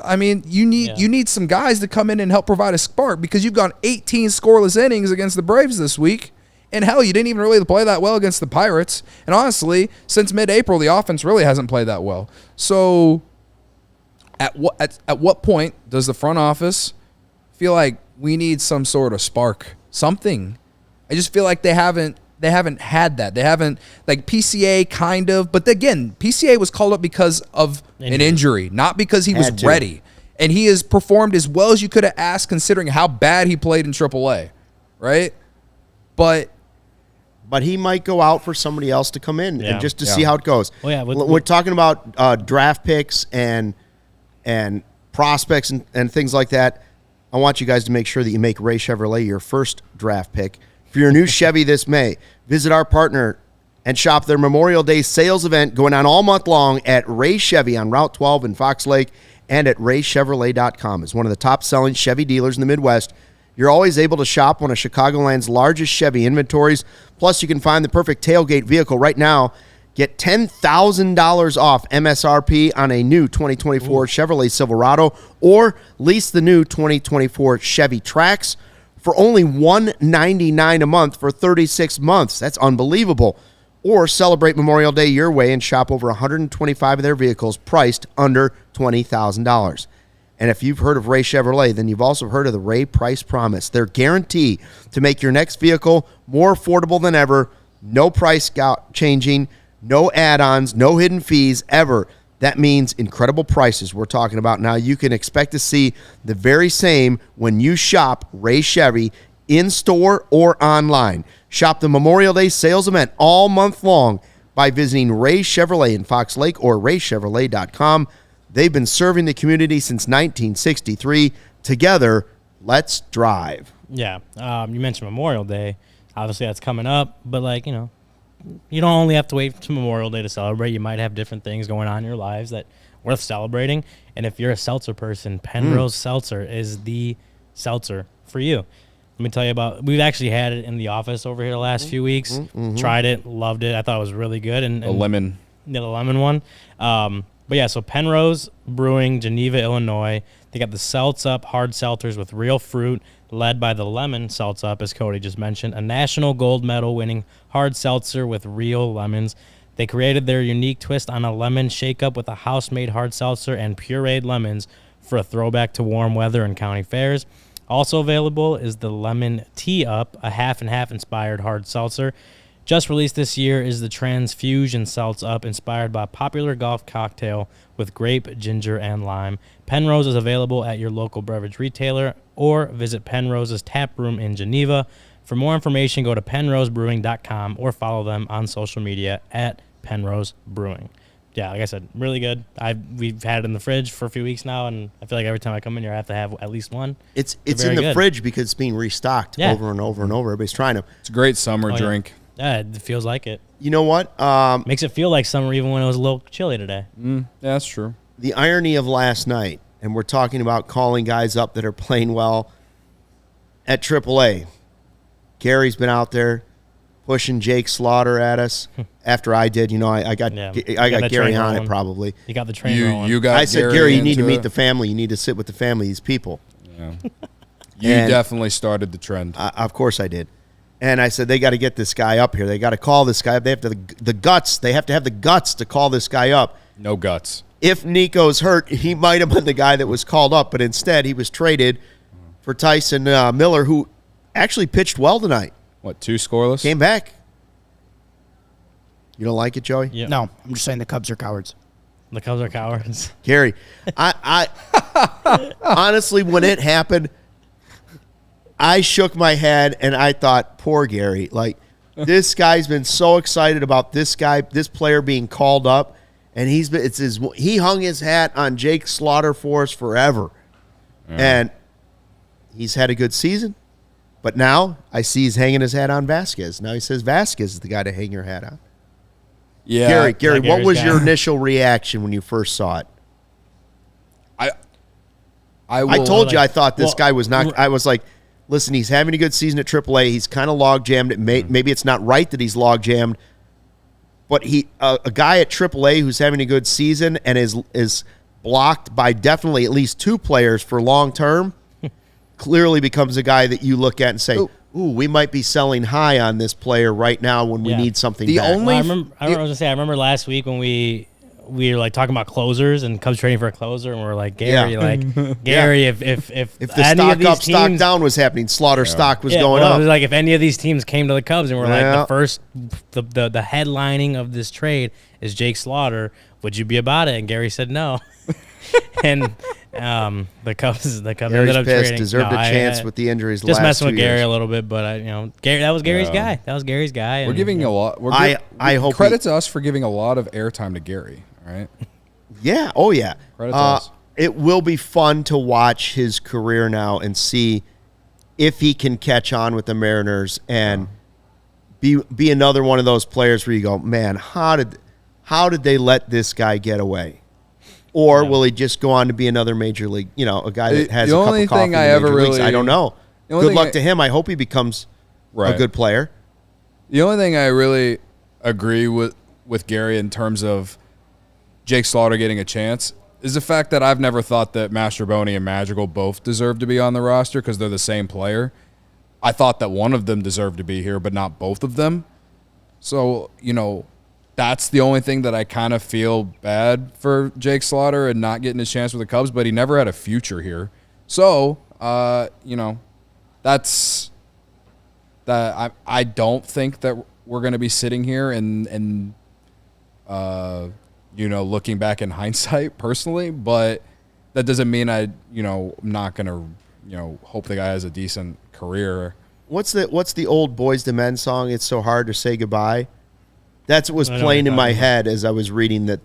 I mean, you need some guys to come in and help provide a spark because you've gone 18 scoreless innings against the Braves this week. And hell, you didn't even really play that well against the Pirates. And honestly, since mid-April, the offense really hasn't played that well. So At what point does the front office feel like we need some sort of spark, something? I just feel like they haven't had that. They haven't, like PCA kind of, but again, PCA was called up because of an injury, not because he was ready. And he has performed as well as you could have asked considering how bad he played in AAA, right? But he might go out for somebody else to come in and just to see how it goes. Well, yeah, we're talking about draft picks and prospects and things like that. I want you guys to make sure that you make Ray Chevrolet your first draft pick for your new Chevy this May. Visit our partner and shop their Memorial Day sales event going on all month long at Ray Chevy on Route 12 in Fox Lake and at raychevrolet.com. As one of the top-selling Chevy dealers in the Midwest, you're always able to shop one of Chicagoland's largest Chevy inventories. Plus, you can find the perfect tailgate vehicle right now. Get $10,000 off MSRP on a new 2024 Chevrolet Silverado or lease the new 2024 Chevy Trax for only $199 a month for 36 months. That's unbelievable. Or celebrate Memorial Day your way and shop over 125 of their vehicles priced under $20,000. And if you've heard of Ray Chevrolet, then you've also heard of the Ray Price Promise. Their guarantee to make your next vehicle more affordable than ever. No price changing. No add-ons, no hidden fees ever. That means incredible prices we're talking about now. You can expect to see the very same when you shop Ray Chevy in-store or online. Shop the Memorial Day sales event all month long by visiting Ray Chevrolet in Fox Lake or raychevrolet.com. They've been serving the community since 1963. Together, Let's drive. Yeah. You mentioned Memorial Day. Obviously, that's coming up. But, like, you know, you don't only have to wait to Memorial Day to celebrate. You might have different things going on in your lives that worth celebrating. And if you're a seltzer person, Penrose Seltzer is the seltzer for you. Let me tell you about. We've actually had it in the office over here the last few weeks. Tried it, loved it. I thought it was really good. And A lemon. Yeah, the lemon one. But yeah, so Penrose Brewing, Geneva, Illinois. They got the Seltz Up hard seltzers with real fruit, led by the lemon Seltz Up, as Cody just mentioned, a national gold medal winning hard seltzer with real lemons. They created their unique twist on a lemon shake-up with a house-made hard seltzer and pureed lemons for a throwback to warm weather and county fairs. Also available is the Lemon Tea Up, a half-and-half inspired hard seltzer. Just released this year is the Transfusion Seltz Up, inspired by a popular golf cocktail with grape, ginger, and lime. Penrose is available at your local beverage retailer or visit Penrose's tap room in Geneva. For more information, go to penrosebrewing.com or follow them on social media at Penrose Brewing. Yeah, like I said, really good. We've had it in the fridge for a few weeks now, and I feel like every time I come in here, I have to have at least one. It's in the fridge because it's being restocked over and over and over. Everybody's trying to. It's a great summer drink. Yeah, it feels like it. You know what? Makes it feel like summer even when it was a little chilly today. Yeah, that's true. The irony of last night, and we're talking about calling guys up that are playing well at AAA. Gary's been out there pushing Jake Slaughter at us after I did. You know, I got Gary on it probably. You got the train rolling. You got I said, Gary, you need to meet it. the family. You need to sit with the family, these people. Yeah. You definitely started the trend. Of course I did. And I said, they got to get this guy up here. They got to call this guy up. They have to the guts. They have to have the guts to call this guy up. No guts. If Nico's hurt, he might have been the guy that was called up, but instead he was traded for Tyson Miller, who actually pitched well tonight. What, 2 scoreless? Came back. You don't like it, Joey? Yep. No, I'm just saying the Cubs are cowards. The Cubs are cowards. Gary, I honestly, when it happened, I shook my head and I thought, poor Gary. Like, this guy's been so excited about this player being called up, and he hung his hat on Jake Slaughter for us forever. And he's had a good season. But now I see he's hanging his hat on Vasquez. Now he says Vasquez is the guy to hang your hat on. Yeah. Gary, what was your initial reaction when you first saw it? I told you I thought this guy was not. I was like, listen, he's having a good season at AAA. He's kind of log jammed. Maybe it's not right that he's log jammed, but a guy at AAA who's having a good season and is blocked by definitely at least 2 players for long term. Clearly becomes a guy that you look at and say, ooh, we might be selling high on this player right now when we need something back. I remember last week when we were like talking about closers and Cubs trading for a closer, and we're like, Gary, if the stock up, stock down was happening, Slaughter stock was going up. It was like if any of these teams came to the Cubs and were like the headlining of this trade is Jake Slaughter, would you be about it? And Gary said no. And the Cubs ended up trading. Deserved a chance with the injuries. Just last messing 2 with Gary years. a little bit, but Gary, that was Gary's guy. That was Gary's guy. We're giving a lot. I hope credit to us for giving a lot of airtime to Gary. All right. Yeah. Oh yeah. Credit to us. It will be fun to watch his career now and see if he can catch on with the Mariners and be another one of those players where you go, man, how did they let this guy get away? Or will he just go on to be another major league, a guy that has a cup of coffee in the major leagues? I don't know. Good luck to him. I hope he becomes a good player. The only thing I really agree with Gary in terms of Jake Slaughter getting a chance is the fact that I've never thought that Mastroboni and Madrigal both deserve to be on the roster because they're the same player. I thought that one of them deserved to be here, but not both of them. So, that's the only thing that I kind of feel bad for Jake Slaughter and not getting his chance with the Cubs, but he never had a future here. So, that's that. I don't think that we're going to be sitting here and looking back in hindsight personally, but that doesn't mean I'm not going to, hope the guy has a decent career. What's the old Boys to Men song? It's so hard to say goodbye. That's what was playing in my head as I was reading the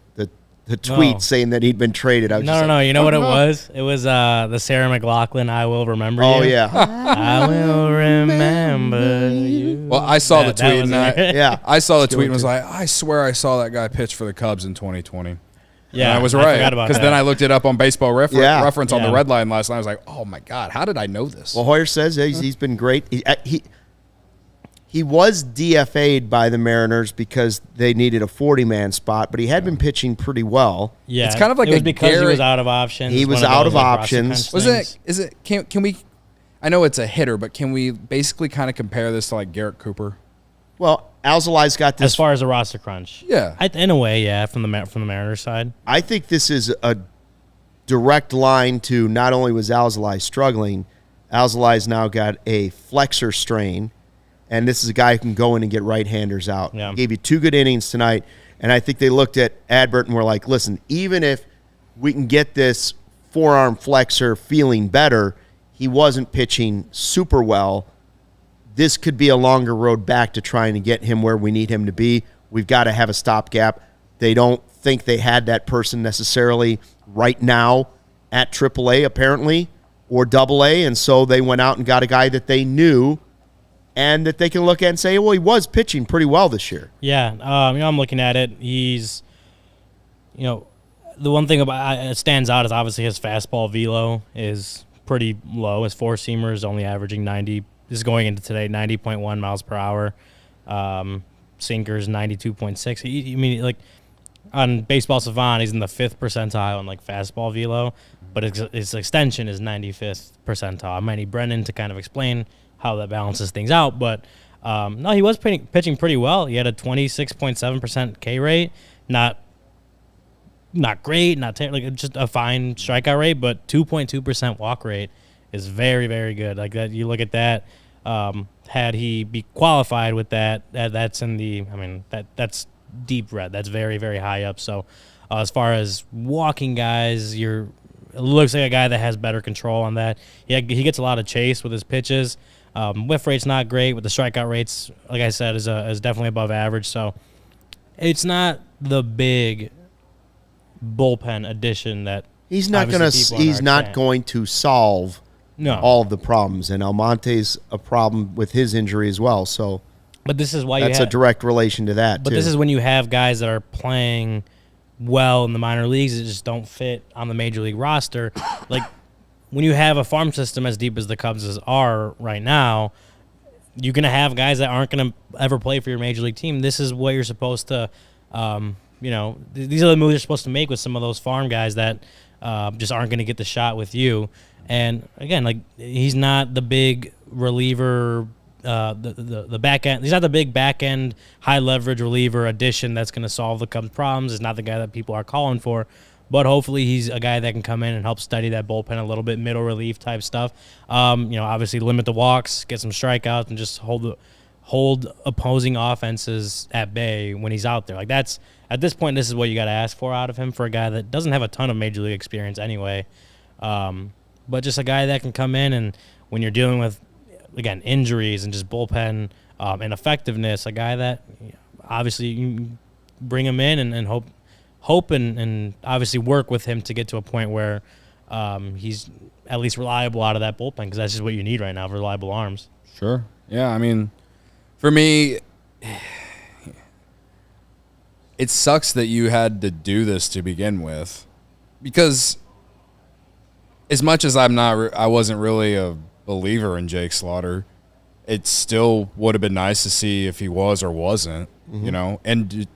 the tweet saying that he'd been traded. I was just No. like, You know what it was? It was the Sarah McLachlan, I Will Remember You. Oh, yeah. I will remember you. Well, I saw the That tweet was and it. Yeah. I saw the Let's go tweet and was into like, I swear I saw that guy pitch for the Cubs in 2020. Yeah, And I was I right forgot about because that. then I looked it up on Baseball Yeah. Reference on the Yeah. red line last night. I was like, oh my god, how did I know this? Well, Hoyer says he's been great. He was DFA'd by the Mariners because they needed a 40-man spot, but he had been pitching pretty well. Yeah, It's kind of like it was a because he Garrett- was out of options. He was one out those, of like, roster options. crunch things. Is it can we I know it's a hitter, but can we basically kind of compare this to like Garrett Cooper? Well, Alzolai's got this. As far as a roster crunch? Yeah. In a way, yeah, from the Mariners side. I think this is a direct line to not only was Alzolai struggling, Alzolai's now got a flexor strain, and this is a guy who can go in and get right-handers out. Yeah. He gave you 2 good innings tonight, and I think they looked at Adbert and were like, listen, even if we can get this forearm flexor feeling better, he wasn't pitching super well. This could be a longer road back to trying to get him where we need him to be. We've got to have a stopgap. They don't think they had that person necessarily right now at AAA, apparently, or AA, and so they went out and got a guy that they knew and that they can look at and say, well, he was pitching pretty well this year. Yeah, I'm looking at it. He's, the one thing about it stands out is obviously his fastball velo is pretty low. His four-seamer is only averaging 90. This is going into today, 90.1 miles per hour. Sinker's 92.6. Like on Baseball Savant, he's in the 5th percentile on like fastball velo, but his extension is 95th percentile. I might need Brennan to kind of explain how that balances things out, but no, he was pitching pretty well. He had a 26.7% K rate, not great, just a fine strikeout rate, but 2.2% walk rate is very, very good. Like that, you look at that. Had he be qualified with that's in the. That's deep red. That's very, very high up. So, as far as walking guys, it looks like a guy that has better control on that. He gets a lot of chase with his pitches. Whiff rate's not great, but the strikeout rates, like I said, is definitely above average. So, it's not the big bullpen addition that He's not going to solve all of the problems, and Almonte's a problem with his injury as well. So, but this is why that's a direct relation to that. But too. this is when you have guys that are playing well in the minor leagues that just don't fit on the major league roster. Like when you have a farm system as deep as the Cubs are right now, you're gonna have guys that aren't gonna ever play for your major league team. This is what you're supposed to. These are the moves you're supposed to make with some of those farm guys that just aren't going to get the shot with you. And again, like he's not the big reliever, the back end. He's not the big back end, high leverage reliever addition that's going to solve the Cubs' problems. He's not the guy that people are calling for. But hopefully he's a guy that can come in and help steady that bullpen a little bit, middle relief type stuff. Obviously limit the walks, get some strikeouts, and just hold opposing offenses at bay when he's out there. Like that's at this point, this is what you got to ask for out of him for a guy that doesn't have a ton of major league experience anyway. But just a guy that can come in and when you're dealing with, again, injuries and just bullpen ineffectiveness, a guy that obviously you bring him in and hope and obviously work with him to get to a point where he's at least reliable out of that bullpen because that's just what you need right now, reliable arms. Sure. Yeah, I mean, for me, it sucks that you had to do this to begin with because as much as I wasn't really a believer in Jake Slaughter, it still would have been nice to see if he was or wasn't, and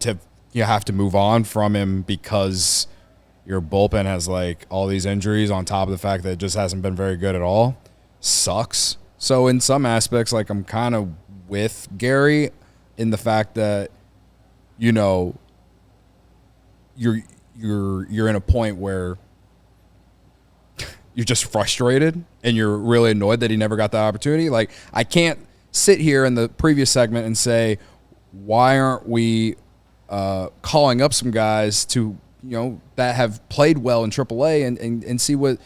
you have to move on from him because your bullpen has like all these injuries on top of the fact that it just hasn't been very good at all. Sucks. So in some aspects, like I'm kind of with Gary in the fact that, you're in a point where you're just frustrated and you're really annoyed that he never got that opportunity. Like I can't sit here in the previous segment and say, why aren't we calling up some guys to, that have played well in AAA and see what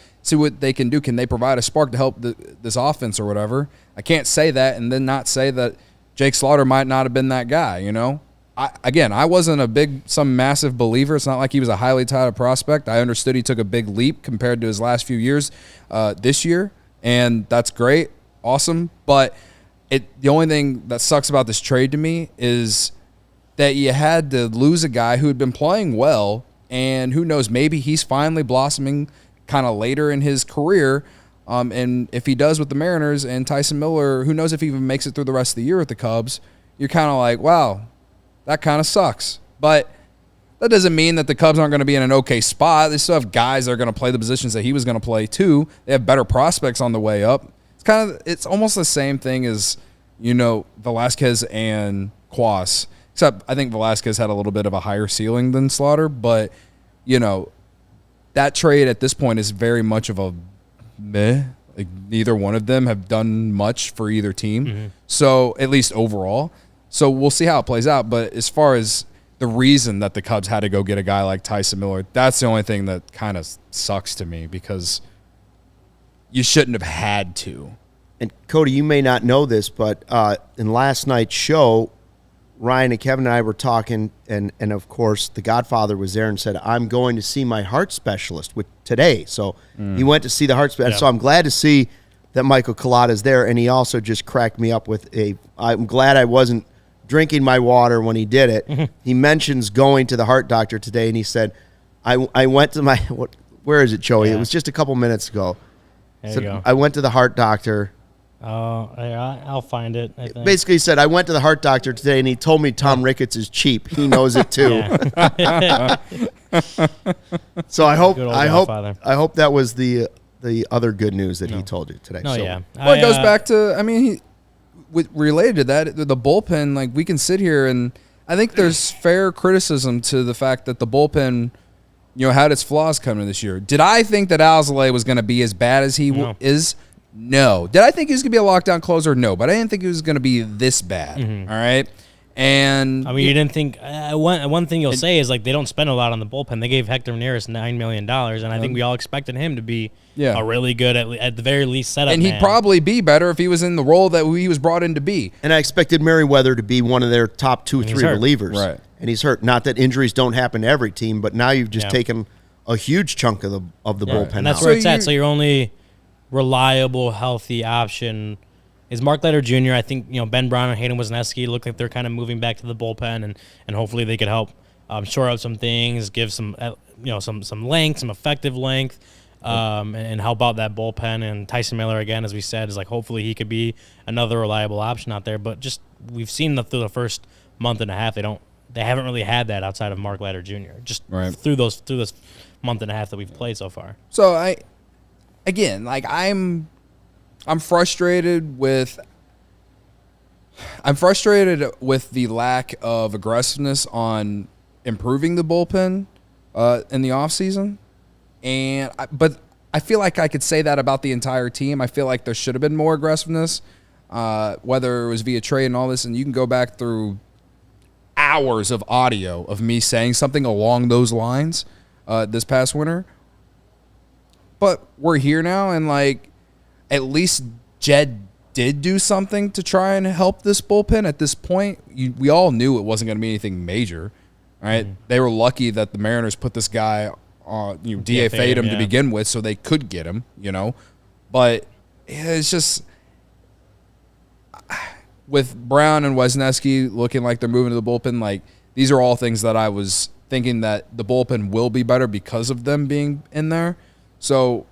they can do. Can they provide a spark to help this offense or whatever? I can't say that and then not say that Jake Slaughter might not have been that guy, I wasn't some massive believer. It's not like he was a highly touted prospect. I understood he took a big leap compared to his last few years this year, and that's great, awesome. But the only thing that sucks about this trade to me is that you had to lose a guy who had been playing well, and who knows, maybe he's finally blossoming kind of later in his career. And if he does with the Mariners and Tyson Miller, who knows if he even makes it through the rest of the year with the Cubs, you're kind of like, wow, that kind of sucks. But that doesn't mean that the Cubs aren't going to be in an okay spot. They still have guys that are going to play the positions that he was going to play too. They have better prospects on the way up. It's almost the same thing as, Velasquez and Quas. Except I think Velasquez had a little bit of a higher ceiling than Slaughter. But, that trade at this point is very much of a meh. Like, neither one of them have done much for either team. Mm-hmm. So, at least overall. So, we'll see how it plays out. But as far as the reason that the Cubs had to go get a guy like Tyson Miller, that's the only thing that kind of sucks to me, because you shouldn't have had to. And, Cody, you may not know this, but in last night's show, Ryan and Kevin and I were talking, and of course, the Godfather was there and said, I'm going to see my heart specialist today. So he went to see the heart specialist. So I'm glad to see that Michael Collada is there, and he also just cracked me up with I'm glad I wasn't drinking my water when he did it. He mentions going to the heart doctor today, and he said, I went to my, where is it, Joey? Yeah. It was just a couple minutes ago. There you go. I went to the heart doctor. Oh, I'll find it. I think. Basically, he said, I went to the heart doctor today, and he told me Tom Ricketts is cheap. He knows it too. So I hope that was the other good news that he told you today. No, so, yeah. Well, it goes back to, related to that, the bullpen, like, we can sit here and I think there's fair criticism to the fact that the bullpen, had its flaws coming this year. Did I think that ALLCITY was going to be as bad as he is? No. Did I think he was going to be a lockdown closer? No. But I didn't think he was going to be this bad. Mm-hmm. All right. And you didn't think one thing you'll say is, like, they don't spend a lot on the bullpen. They gave Hector Neris $9 million, and I think we all expected him to be a really good, at the very least, setup. And he'd probably be better if he was in the role that he was brought in to be. And I expected Merriweather to be one of their top 2 or 3 relievers. Right. And he's hurt. Not that injuries don't happen to every team, but now you've just taken a huge chunk of the bullpen. And that's out. where it's at. So your only reliable, healthy option is Mark Leiter Jr. I think, Ben Brown and Hayden Wesneski look like they're kind of moving back to the bullpen, and hopefully they could help shore up some things, give some some length, some effective length, and help out that bullpen. And Tyson Miller, again, as we said, is like, hopefully he could be another reliable option out there. But just we've seen through the first month and a half, they haven't really had that outside of Mark Leiter Jr. Just through this month and a half that we've played so far. So I'm frustrated with the lack of aggressiveness on improving the bullpen in the offseason. But I feel like I could say that about the entire team. I feel like there should have been more aggressiveness, whether it was via trade and all this. And you can go back through hours of audio of me saying something along those lines this past winter. But we're here now, and at least Jed did do something to try and help this bullpen. At this point, we all knew it wasn't going to be anything major. Right? They were lucky that the Mariners put this guy on, DFA'd him to begin with, so they could get him. But it's just with Brown and Wesneski looking like they're moving to the bullpen. These are all things that I was thinking that the bullpen will be better because of them being in there. So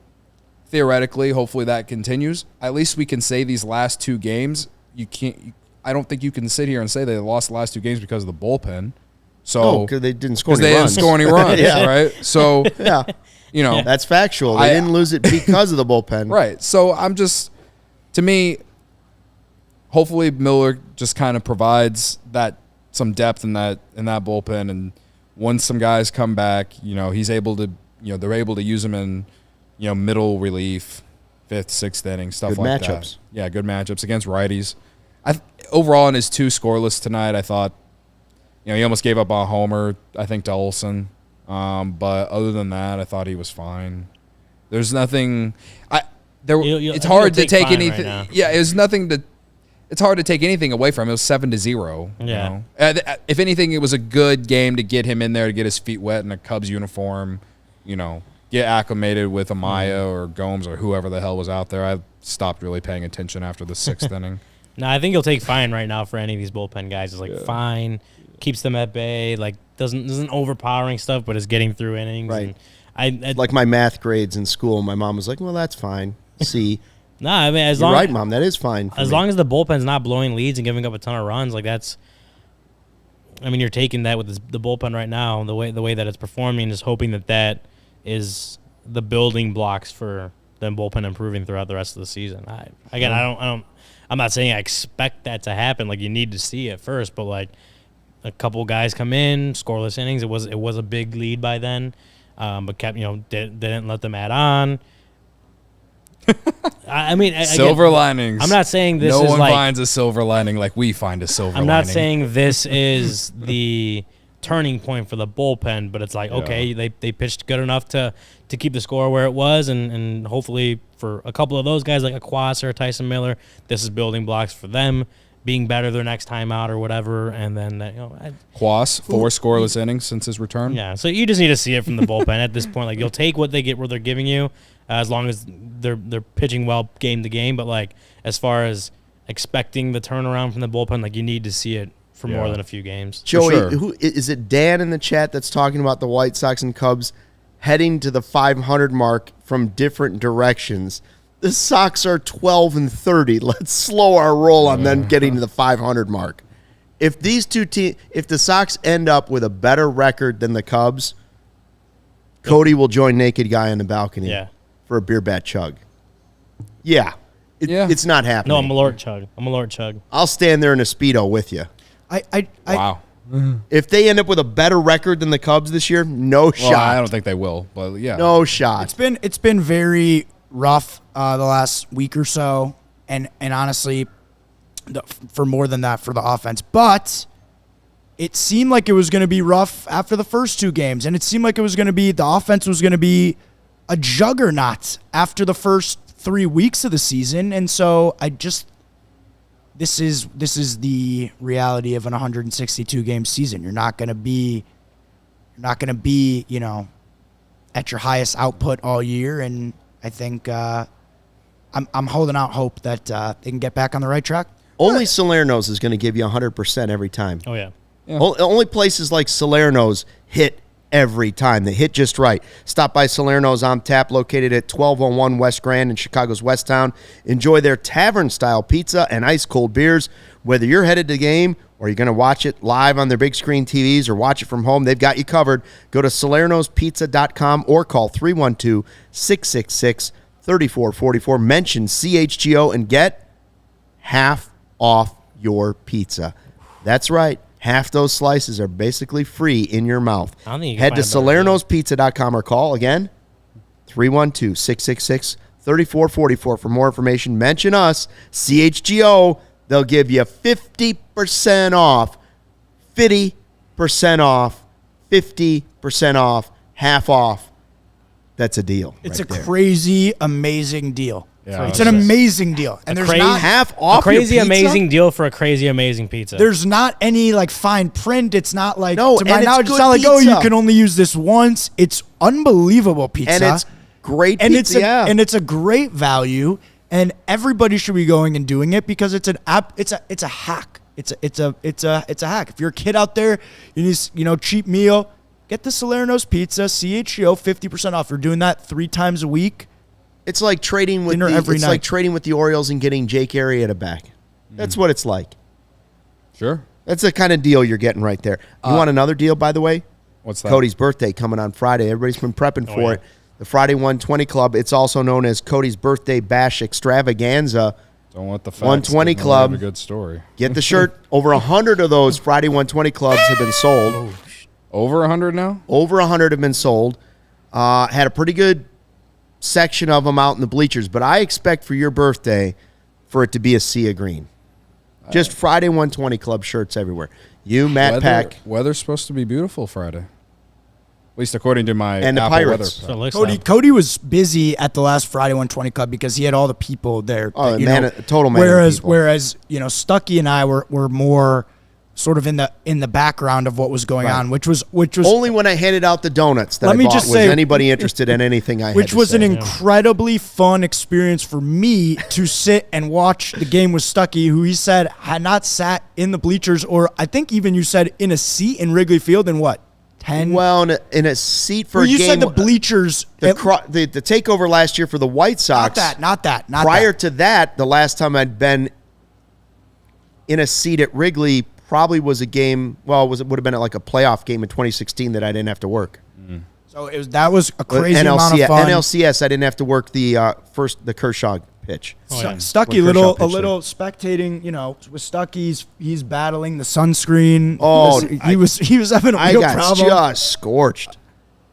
theoretically, hopefully that continues. At least we can say these last 2 games, I don't think you can sit here and say they lost the last 2 games because of the bullpen. So because they didn't score any runs. Right? So that's factual. They didn't lose it because of the bullpen. Right. So to me, hopefully Miller just kind of provides some depth in that bullpen, and once some guys come back, he's able to, they're able to use him in middle relief, 5th, 6th inning, stuff like that. Good matchups. Yeah, good matchups against righties. Overall, in his 2 scoreless tonight, I thought, he almost gave up on a homer, I think, to Olsen. But other than that, I thought he was fine. There's nothing. It's hard to take anything. Right, it's it's hard to take anything away from him. It was 7-0. Yeah. You know? If anything, it was a good game to get him in there to get his feet wet in a Cubs uniform. You know, get acclimated with Amaya or Gomes or whoever the hell was out there. I stopped really paying attention after the 6th inning. No, I think he'll take fine right now for any of these bullpen guys. It's like fine, keeps them at bay, like doesn't overpowering stuff, but is getting through innings. Right. And I Like my math grades in school, my mom was like, "Well, that's fine." C. no, I mean as You're long right, Mom. That is fine. for as me. long as the bullpen's not blowing leads and giving up a ton of runs, like that's. I mean, you're taking that with the bullpen right now, the way that it's performing, is hoping that is the building blocks for the bullpen improving throughout the rest of the season. I'm not saying I expect that to happen. Like you need to see it first, but like a couple guys come in, scoreless innings. It was a big lead by then, but kept didn't let them add on. I mean, Silver linings. I'm not saying this no is one like finds a silver lining like we find a silver I'm lining. not saying this is the turning point for the bullpen, but it's like, okay, they pitched good enough to keep the score where it was, and hopefully for a couple of those guys like a Quas or a Tyson Miller, this is building blocks for them being better their next time out or whatever, and then Quas, 4 scoreless innings since his return. yeah. So you just need to see it from the bullpen at this point. Like you'll take what they're giving you, as long as they're pitching well game to game. But like as far as expecting the turnaround from the bullpen, like you need to see it for more than a few games. Joey, sure. who is it? Dan in the chat that's talking about the White Sox and Cubs heading to the 500 mark from different directions. The Sox are 12-30. Let's slow our roll on them getting to the 500 mark. If these two teams, if the Sox end up with a better record than the Cubs, Cody will join Naked Guy on the balcony for a beer bat chug. Yeah. It's not happening. No, I'm a Lord Chug. I'll stand there in a Speedo with you. Wow. If they end up with a better record than the Cubs this year, no shot. Well, I don't think they will, but yeah. No shot. It's been very rough the last week or so, and honestly, for more than that for the offense. But it seemed like it was going to be rough after the first 2 games, and it seemed like the offense was going to be a juggernaut after the first 3 weeks of the season, and so this is the reality of an 162 game season. You're not going to be at your highest output all year, and I think I'm holding out hope that they can get back on the right track. Only Salerno's is going to give you 100% every time. Oh yeah. Only places like Salerno's hit every time. They hit just right. Stop by Salerno's on tap, located at 1201 West Grand in Chicago's West Town. Enjoy their tavern-style pizza and ice-cold beers. Whether you're headed to the game or you're going to watch it live on their big screen TVs or watch it from home, they've got you covered. Go to salernospizza.com or call 312-666-3444. Mention CHGO and get half off your pizza. That's right. Half those slices are basically free in your mouth. I don't think you can Head to find a better salernospizza.com or call, again, 312-666-3444 for more information. Mention us, CHGO. They'll give you 50% off, 50% off, 50% off, half off. That's a deal. It's right a there. crazy, amazing deal. Yeah, It's an amazing deal. And there's not half off A crazy, your pizza? amazing deal for a crazy, amazing pizza. There's not any like fine print. It's not like No, to my and it's knowledge, it's good not like, oh, you pizza. can only use this once. It's unbelievable pizza. And it's great and pizza, and it's a great value, and everybody should be going and doing it because it's a hack. It's a hack. If you're a kid out there, you need cheap meal, get the Salerno's pizza, CHGO 50% off. You're doing that 3 times a week. It's like trading with Dinner every night. like trading with the Orioles and getting Jake Arrieta back. That's what it's like. Sure. That's the kind of deal you're getting right there. You want another deal, by the way? What's that? Cody's birthday coming on Friday. Everybody's been prepping for yeah. it. The Friday 120 Club. It's also known as Cody's Birthday Bash Extravaganza. Don't want the facts. 120 but Club. A good story. Get the shirt. Over 100 of those Friday 120 Clubs have been sold. Over 100 now? Over 100 have been sold. Had a pretty good section of them out in the bleachers, but I expect for your birthday for it to be a sea of green. Just Friday 120 Club shirts everywhere. You, Matt Pack. Weather's supposed to be beautiful Friday. At least according to my And the Apple Pirates. weather. So it looks Cody like. Cody was busy at the last Friday 120 Club because he had all the people there. Oh, you man, know, total man of whereas people. whereas Stuckey and I were more sort of in the background of what was going on, which was Only when I handed out the donuts that Let I me bought just was say- anybody interested in anything I had which to was say. an incredibly fun experience for me to sit and watch the game with Stuckey, who he said had not sat in the bleachers, or I think even you said in a seat in Wrigley Field in what, 10? Well, in a seat for Well, a you game. said the bleachers. the takeover last year for the White Sox. Not that. Prior to that, the last time I'd been in a seat at Wrigley probably was a game. Well, would have been like a playoff game in 2016 that I didn't have to work. So that was a crazy amount of fun. NLCS, I didn't have to work the Kershaw pitch. Oh, yeah. Stuckey, When Kershaw pitched little spectating, with Stuckey, he's battling the sunscreen. Oh, he was having a I real got problem. just scorched.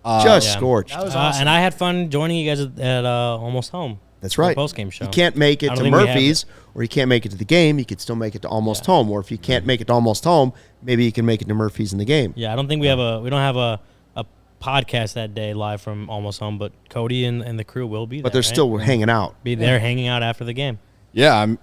Yeah. Scorched. That was awesome. And I had fun joining you guys at Almost Home. That's for the right. Post-game show. You can't make it I don't to think we have Murphy's, or you can't make it to the game. You could still make it to Almost Home. Or if you can't make it to Almost Home, maybe you can make it to Murphy's in the game. Yeah, I don't think we don't have a podcast that day live from Almost Home, but Cody and the crew will be there. But they're right? still hanging out. be there hanging out after the game. Yeah, I'm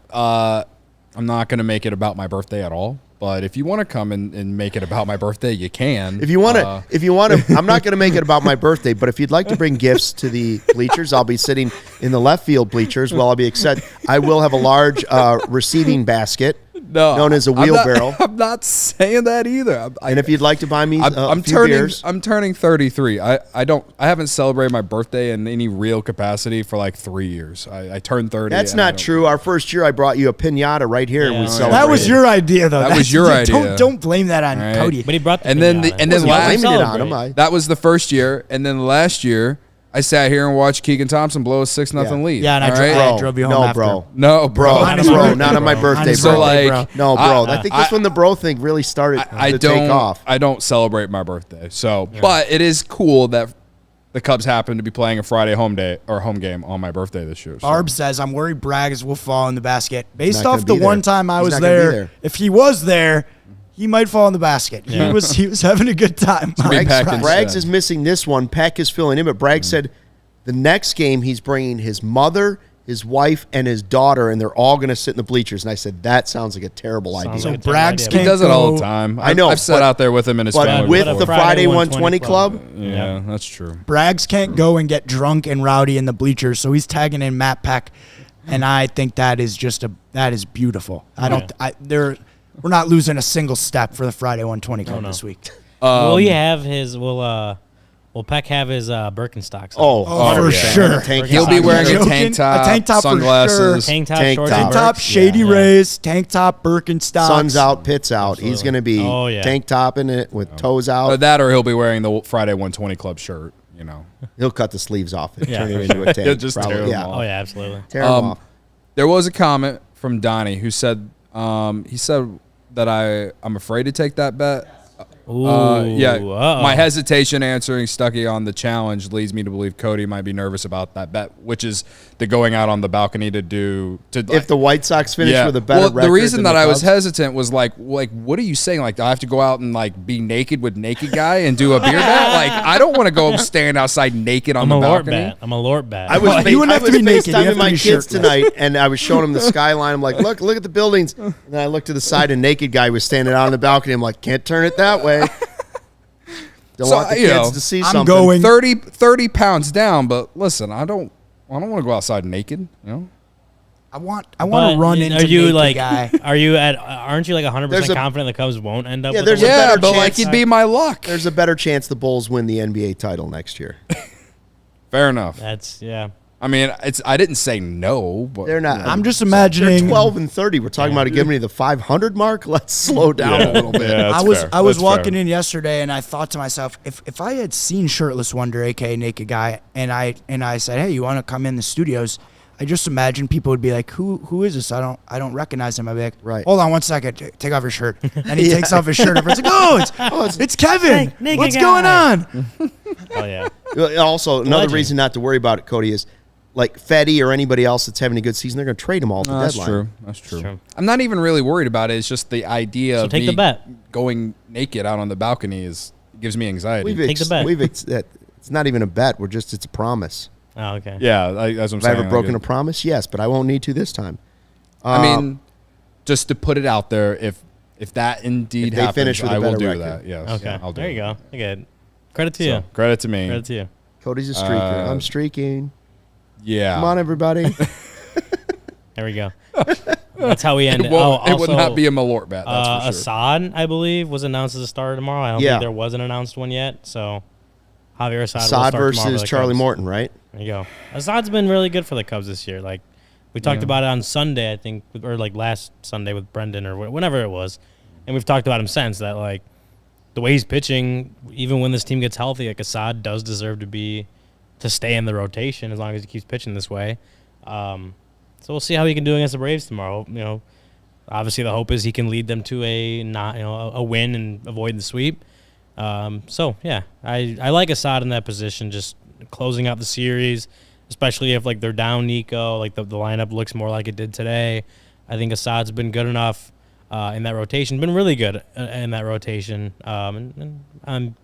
not going to make it about my birthday at all. But if you want to come and make it about my birthday, you can. If you want to, I'm not going to make it about my birthday, but if you'd like to bring gifts to the bleachers, I'll be sitting in the left field bleachers. Well, I'll be excited. I will have a large receiving basket known as a wheelbarrow. I'm not saying that either. And if you'd like to buy me I'm a few turning. beers, I'm turning 33. I haven't celebrated my birthday in any real capacity for like 3 years. I turned 30. that's and I not don't- true. Our first year, I brought you a pinata right here, and we Yeah. celebrated. That was your idea, though. That was your idea. Don't blame that on Right. Cody. But he brought the And then pinata. and then I'm last blaming it on him. Celebrate. that was the first year, and then last year I sat here and watched Keegan Thompson blow a 6-0 lead. Yeah, and I all drove- right? I drove you home no, after. bro. No, bro. Bro, On his bro, birthday, not on my bro. birthday, On his bro. So, birthday, like, bro. No, bro. I think that's when the bro thing really started I to don't take off. I don't celebrate my birthday. So, but it is cool that the Cubs happen to be playing a Friday home game on my birthday this year. So. Barb says, I'm worried Braggs will fall in the basket. Based not off gonna the be one there. time I He's was not gonna be there, there. if he was there, he might fall in the basket. Yeah. He was having a good time. be packed in Braggs instead. is missing this one. Peck is filling in, but Braggs said the next game he's bringing his mother, his wife, and his daughter, and they're all going to sit in the bleachers. And I said, that sounds like a terrible idea. Sounds So like a terrible Braggs idea. He can't does it all go- the time. I know, I've sat but- out there with him and his But family. with What a the Friday Friday 120 120 club, yeah, that's true. Braggs can't go and get drunk and rowdy in the bleachers, so he's tagging in Matt Peck, and I think that is beautiful. We're not losing a single step for the Friday 120 club this week. will he have his? Will Peck have his Birkenstocks? oh, for yeah. sure. Tank He'll top. be wearing a joking? tank top, A tank top for sunglasses. sure. Tank top, Tank short top. Tank top, Shady Yeah. Rays, tank top, Birkenstocks. Sun's out, pits out. He's going to be Oh, yeah. tank top in it with toes out. That or he'll be wearing the Friday 120 Club shirt. He'll cut the sleeves off and Yeah, turn for it into a tank. He'll just probably. tear them yeah. off. Oh yeah, absolutely. Tear them off. There was a comment from Donnie who said he said that I'm afraid to take that bet. Ooh, Yeah, my hesitation answering Stuckey on the challenge leads me to believe Cody might be nervous about that bet, which is the going out on the balcony to If the White Sox finish with a better well, record the reason than that the I was Cubs- hesitant was like, what are you saying? Like, do I have to go out and like be naked with naked guy and do a beer bet? Like, I don't want to go stand outside naked on I'm the a Lort balcony. bat. I'm a Lort bat. I was, Well, you wouldn't have to be naked. You have FaceTiming to my be kids shirtless. tonight, and I was showing them the skyline. I'm like, look at the buildings. And then I looked to the side, and naked guy was standing out on the balcony. I'm like, can't turn it that way. Don't So, want the you kids know, to see I'm something. going- 30 pounds down, but listen, I don't want to go outside naked. I want to run into Are you naked like? guy. Aren't you like 100% There's a- confident the Cubs won't end up? Yeah, with there's a a Yeah, better but chance- like it'd be my luck. There's a better chance the Bulls win the NBA title next year. Fair enough. That's yeah. I mean, I didn't say no, but They're not. I'm just They're imagining. 12 and 30. We're talking about giving me the 500 mark. Let's slow down a little bit. Yeah, I that's was fair. I was That's walking fair. in yesterday and I thought to myself, if I had seen Shirtless Wonder, aka Naked Guy, and I said, hey, you want to come in the studios? I just imagine people would be like, who is this? I don't recognize him. I'd be like, Right. hold on one second, take off your shirt. And he takes off his shirt. Everyone's like, it's Kevin. Naked What's Guy." going on? Oh yeah. Also, another Legend. reason not to worry about it, Cody, is like Fetty or anybody else that's having a good season, they're going to trade them all at the That's deadline. true. That's true. true. I'm not even really worried about it. It's just the idea So of take me the bet. going naked out on the balcony is, gives me anxiety. Take the bet. It's not even a bet. It's a promise. Oh, okay. Yeah, that's what I'm Have saying. I ever broken a promise? Yes, but I won't need to this time. I mean, just to put it out there, if that indeed If they happens, finish with a I will better do record. that. Yes. Okay. I'll do There it. you go. Okay. Credit to So, you. credit to me. Credit to you. Cody's a streaker. I'm streaking. Yeah. Come on, everybody. There we go. That's how we end it. It would not be a Malort bet. That's for sure. Assad, I believe, was announced as a starter tomorrow. I don't think there was an announced one yet. So Javier Assad will start tomorrow for versus the Charlie Cubs. Morton, right? There you go. Assad's been really good for the Cubs this year. Like we talked about it on Sunday, I think, or like last Sunday with Brendan or whenever it was, and we've talked about him since. That like the way he's pitching, even when this team gets healthy, like Assad does deserve to stay in the rotation as long as he keeps pitching this way. So we'll see how he can do against the Braves tomorrow. You know, obviously the hope is he can lead them to a win and avoid the sweep. So yeah, I like Assad in that position, just closing out the series, especially if like they're down Nico, like the lineup looks more like it did today. I think Assad's been good enough in that rotation, been really good in that rotation, and I'm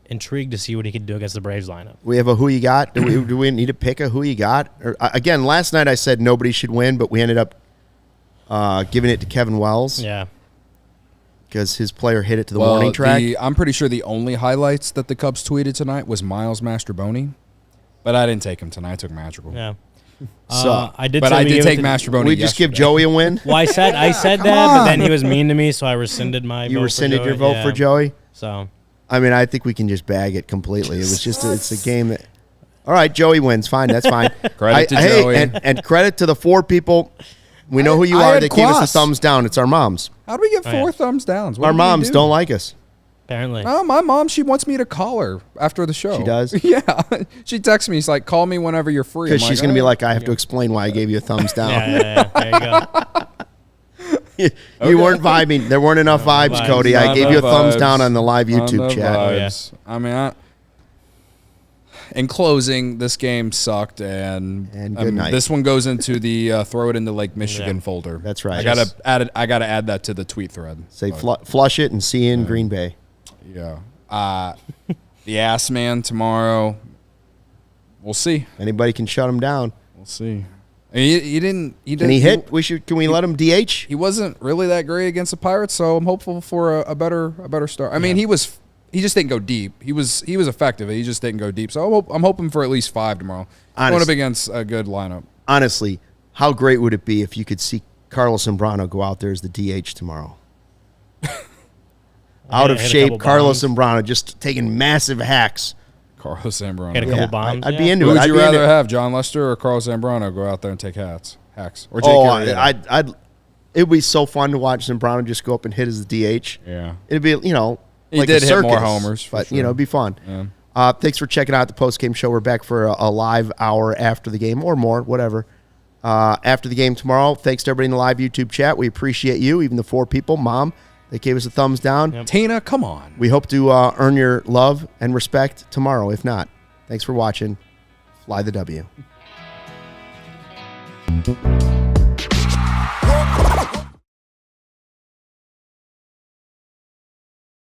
intrigued to see what he can do against the Braves lineup. We have a who you got. Do we need to pick a who you got? Or, again, last night I said nobody should win, but we ended up giving it to Kevin Wells. Yeah. Because his player hit it to the warning track. I'm pretty sure the only highlights that the Cubs tweeted tonight was Miles Mastroboni, but I didn't take him tonight. I took Madrigal. Yeah. So, I did. But say I we did gave take it to- Mastroboni. we just give Joey a win. Well, I said that, but then he was mean to me, so I rescinded my. You vote rescinded for your Joey. vote for Joey? So. I mean, I think we can just bag it completely. It was just it's a game that. All right, Joey wins. Fine, that's fine. Credit to Joey. And credit to the 4 people. We know who you I are had that gave us Quas. the thumbs down. It's our moms. How do we get Oh, 4 yeah. thumbs downs? What Our did we moms do? don't like us. Apparently. Oh, my mom, she wants me to call her after the show. She does? Yeah. She texts me. She's like, call me whenever you're free. Because I'm she's like, going to be "Oh." like, I have to explain why I gave you a thumbs down. Yeah. There you go. You weren't vibing. There weren't enough vibes, vibes. Cody. I Not gave you a enough thumbs vibes. down on the live Not YouTube enough chat. vibes. I mean, in closing, this game sucked, and good night. This one goes into the throw it into Lake Michigan Yeah. folder. That's right. I gotta add that to the tweet thread. Say But, flush it and see you in Green Bay. yeah. The ass man tomorrow. We'll see. Anybody can shut him down. We'll see. He didn't. Can he hit? Can we let him DH? He wasn't really that great against the Pirates, so I'm hopeful for a better start. I mean, he just didn't go deep. He was effective. He just didn't go deep. So I'm hoping for at least 5 tomorrow. Going up against a good lineup. Honestly, how great would it be if you could see Carlos Zambrano go out there as the DH tomorrow? Out of hit a shape, couple Carlos bombs. Zambrano just taking massive hacks. Carlos Zambrano. Hit a couple bombs. I'd yeah. be into Who it. would I'd you be into rather it. have, John Lester or Carlos Zambrano go out there and take hacks? Or Jake Oh, Arrieta? it'd be so fun to watch Zambrano just go up and hit as the DH. Yeah. It'd be, He like did a hit more circus, homers, for but sure. it'd be fun. Yeah. Thanks for checking out the post-game show. We're back for a live hour after the game or more, whatever. After the game tomorrow. Thanks to everybody in the live YouTube chat. We appreciate you, even the 4 people. Mom, they gave us a thumbs down. Yep. Tina, come on. We hope to earn your love and respect tomorrow. If not, thanks for watching. Fly the W.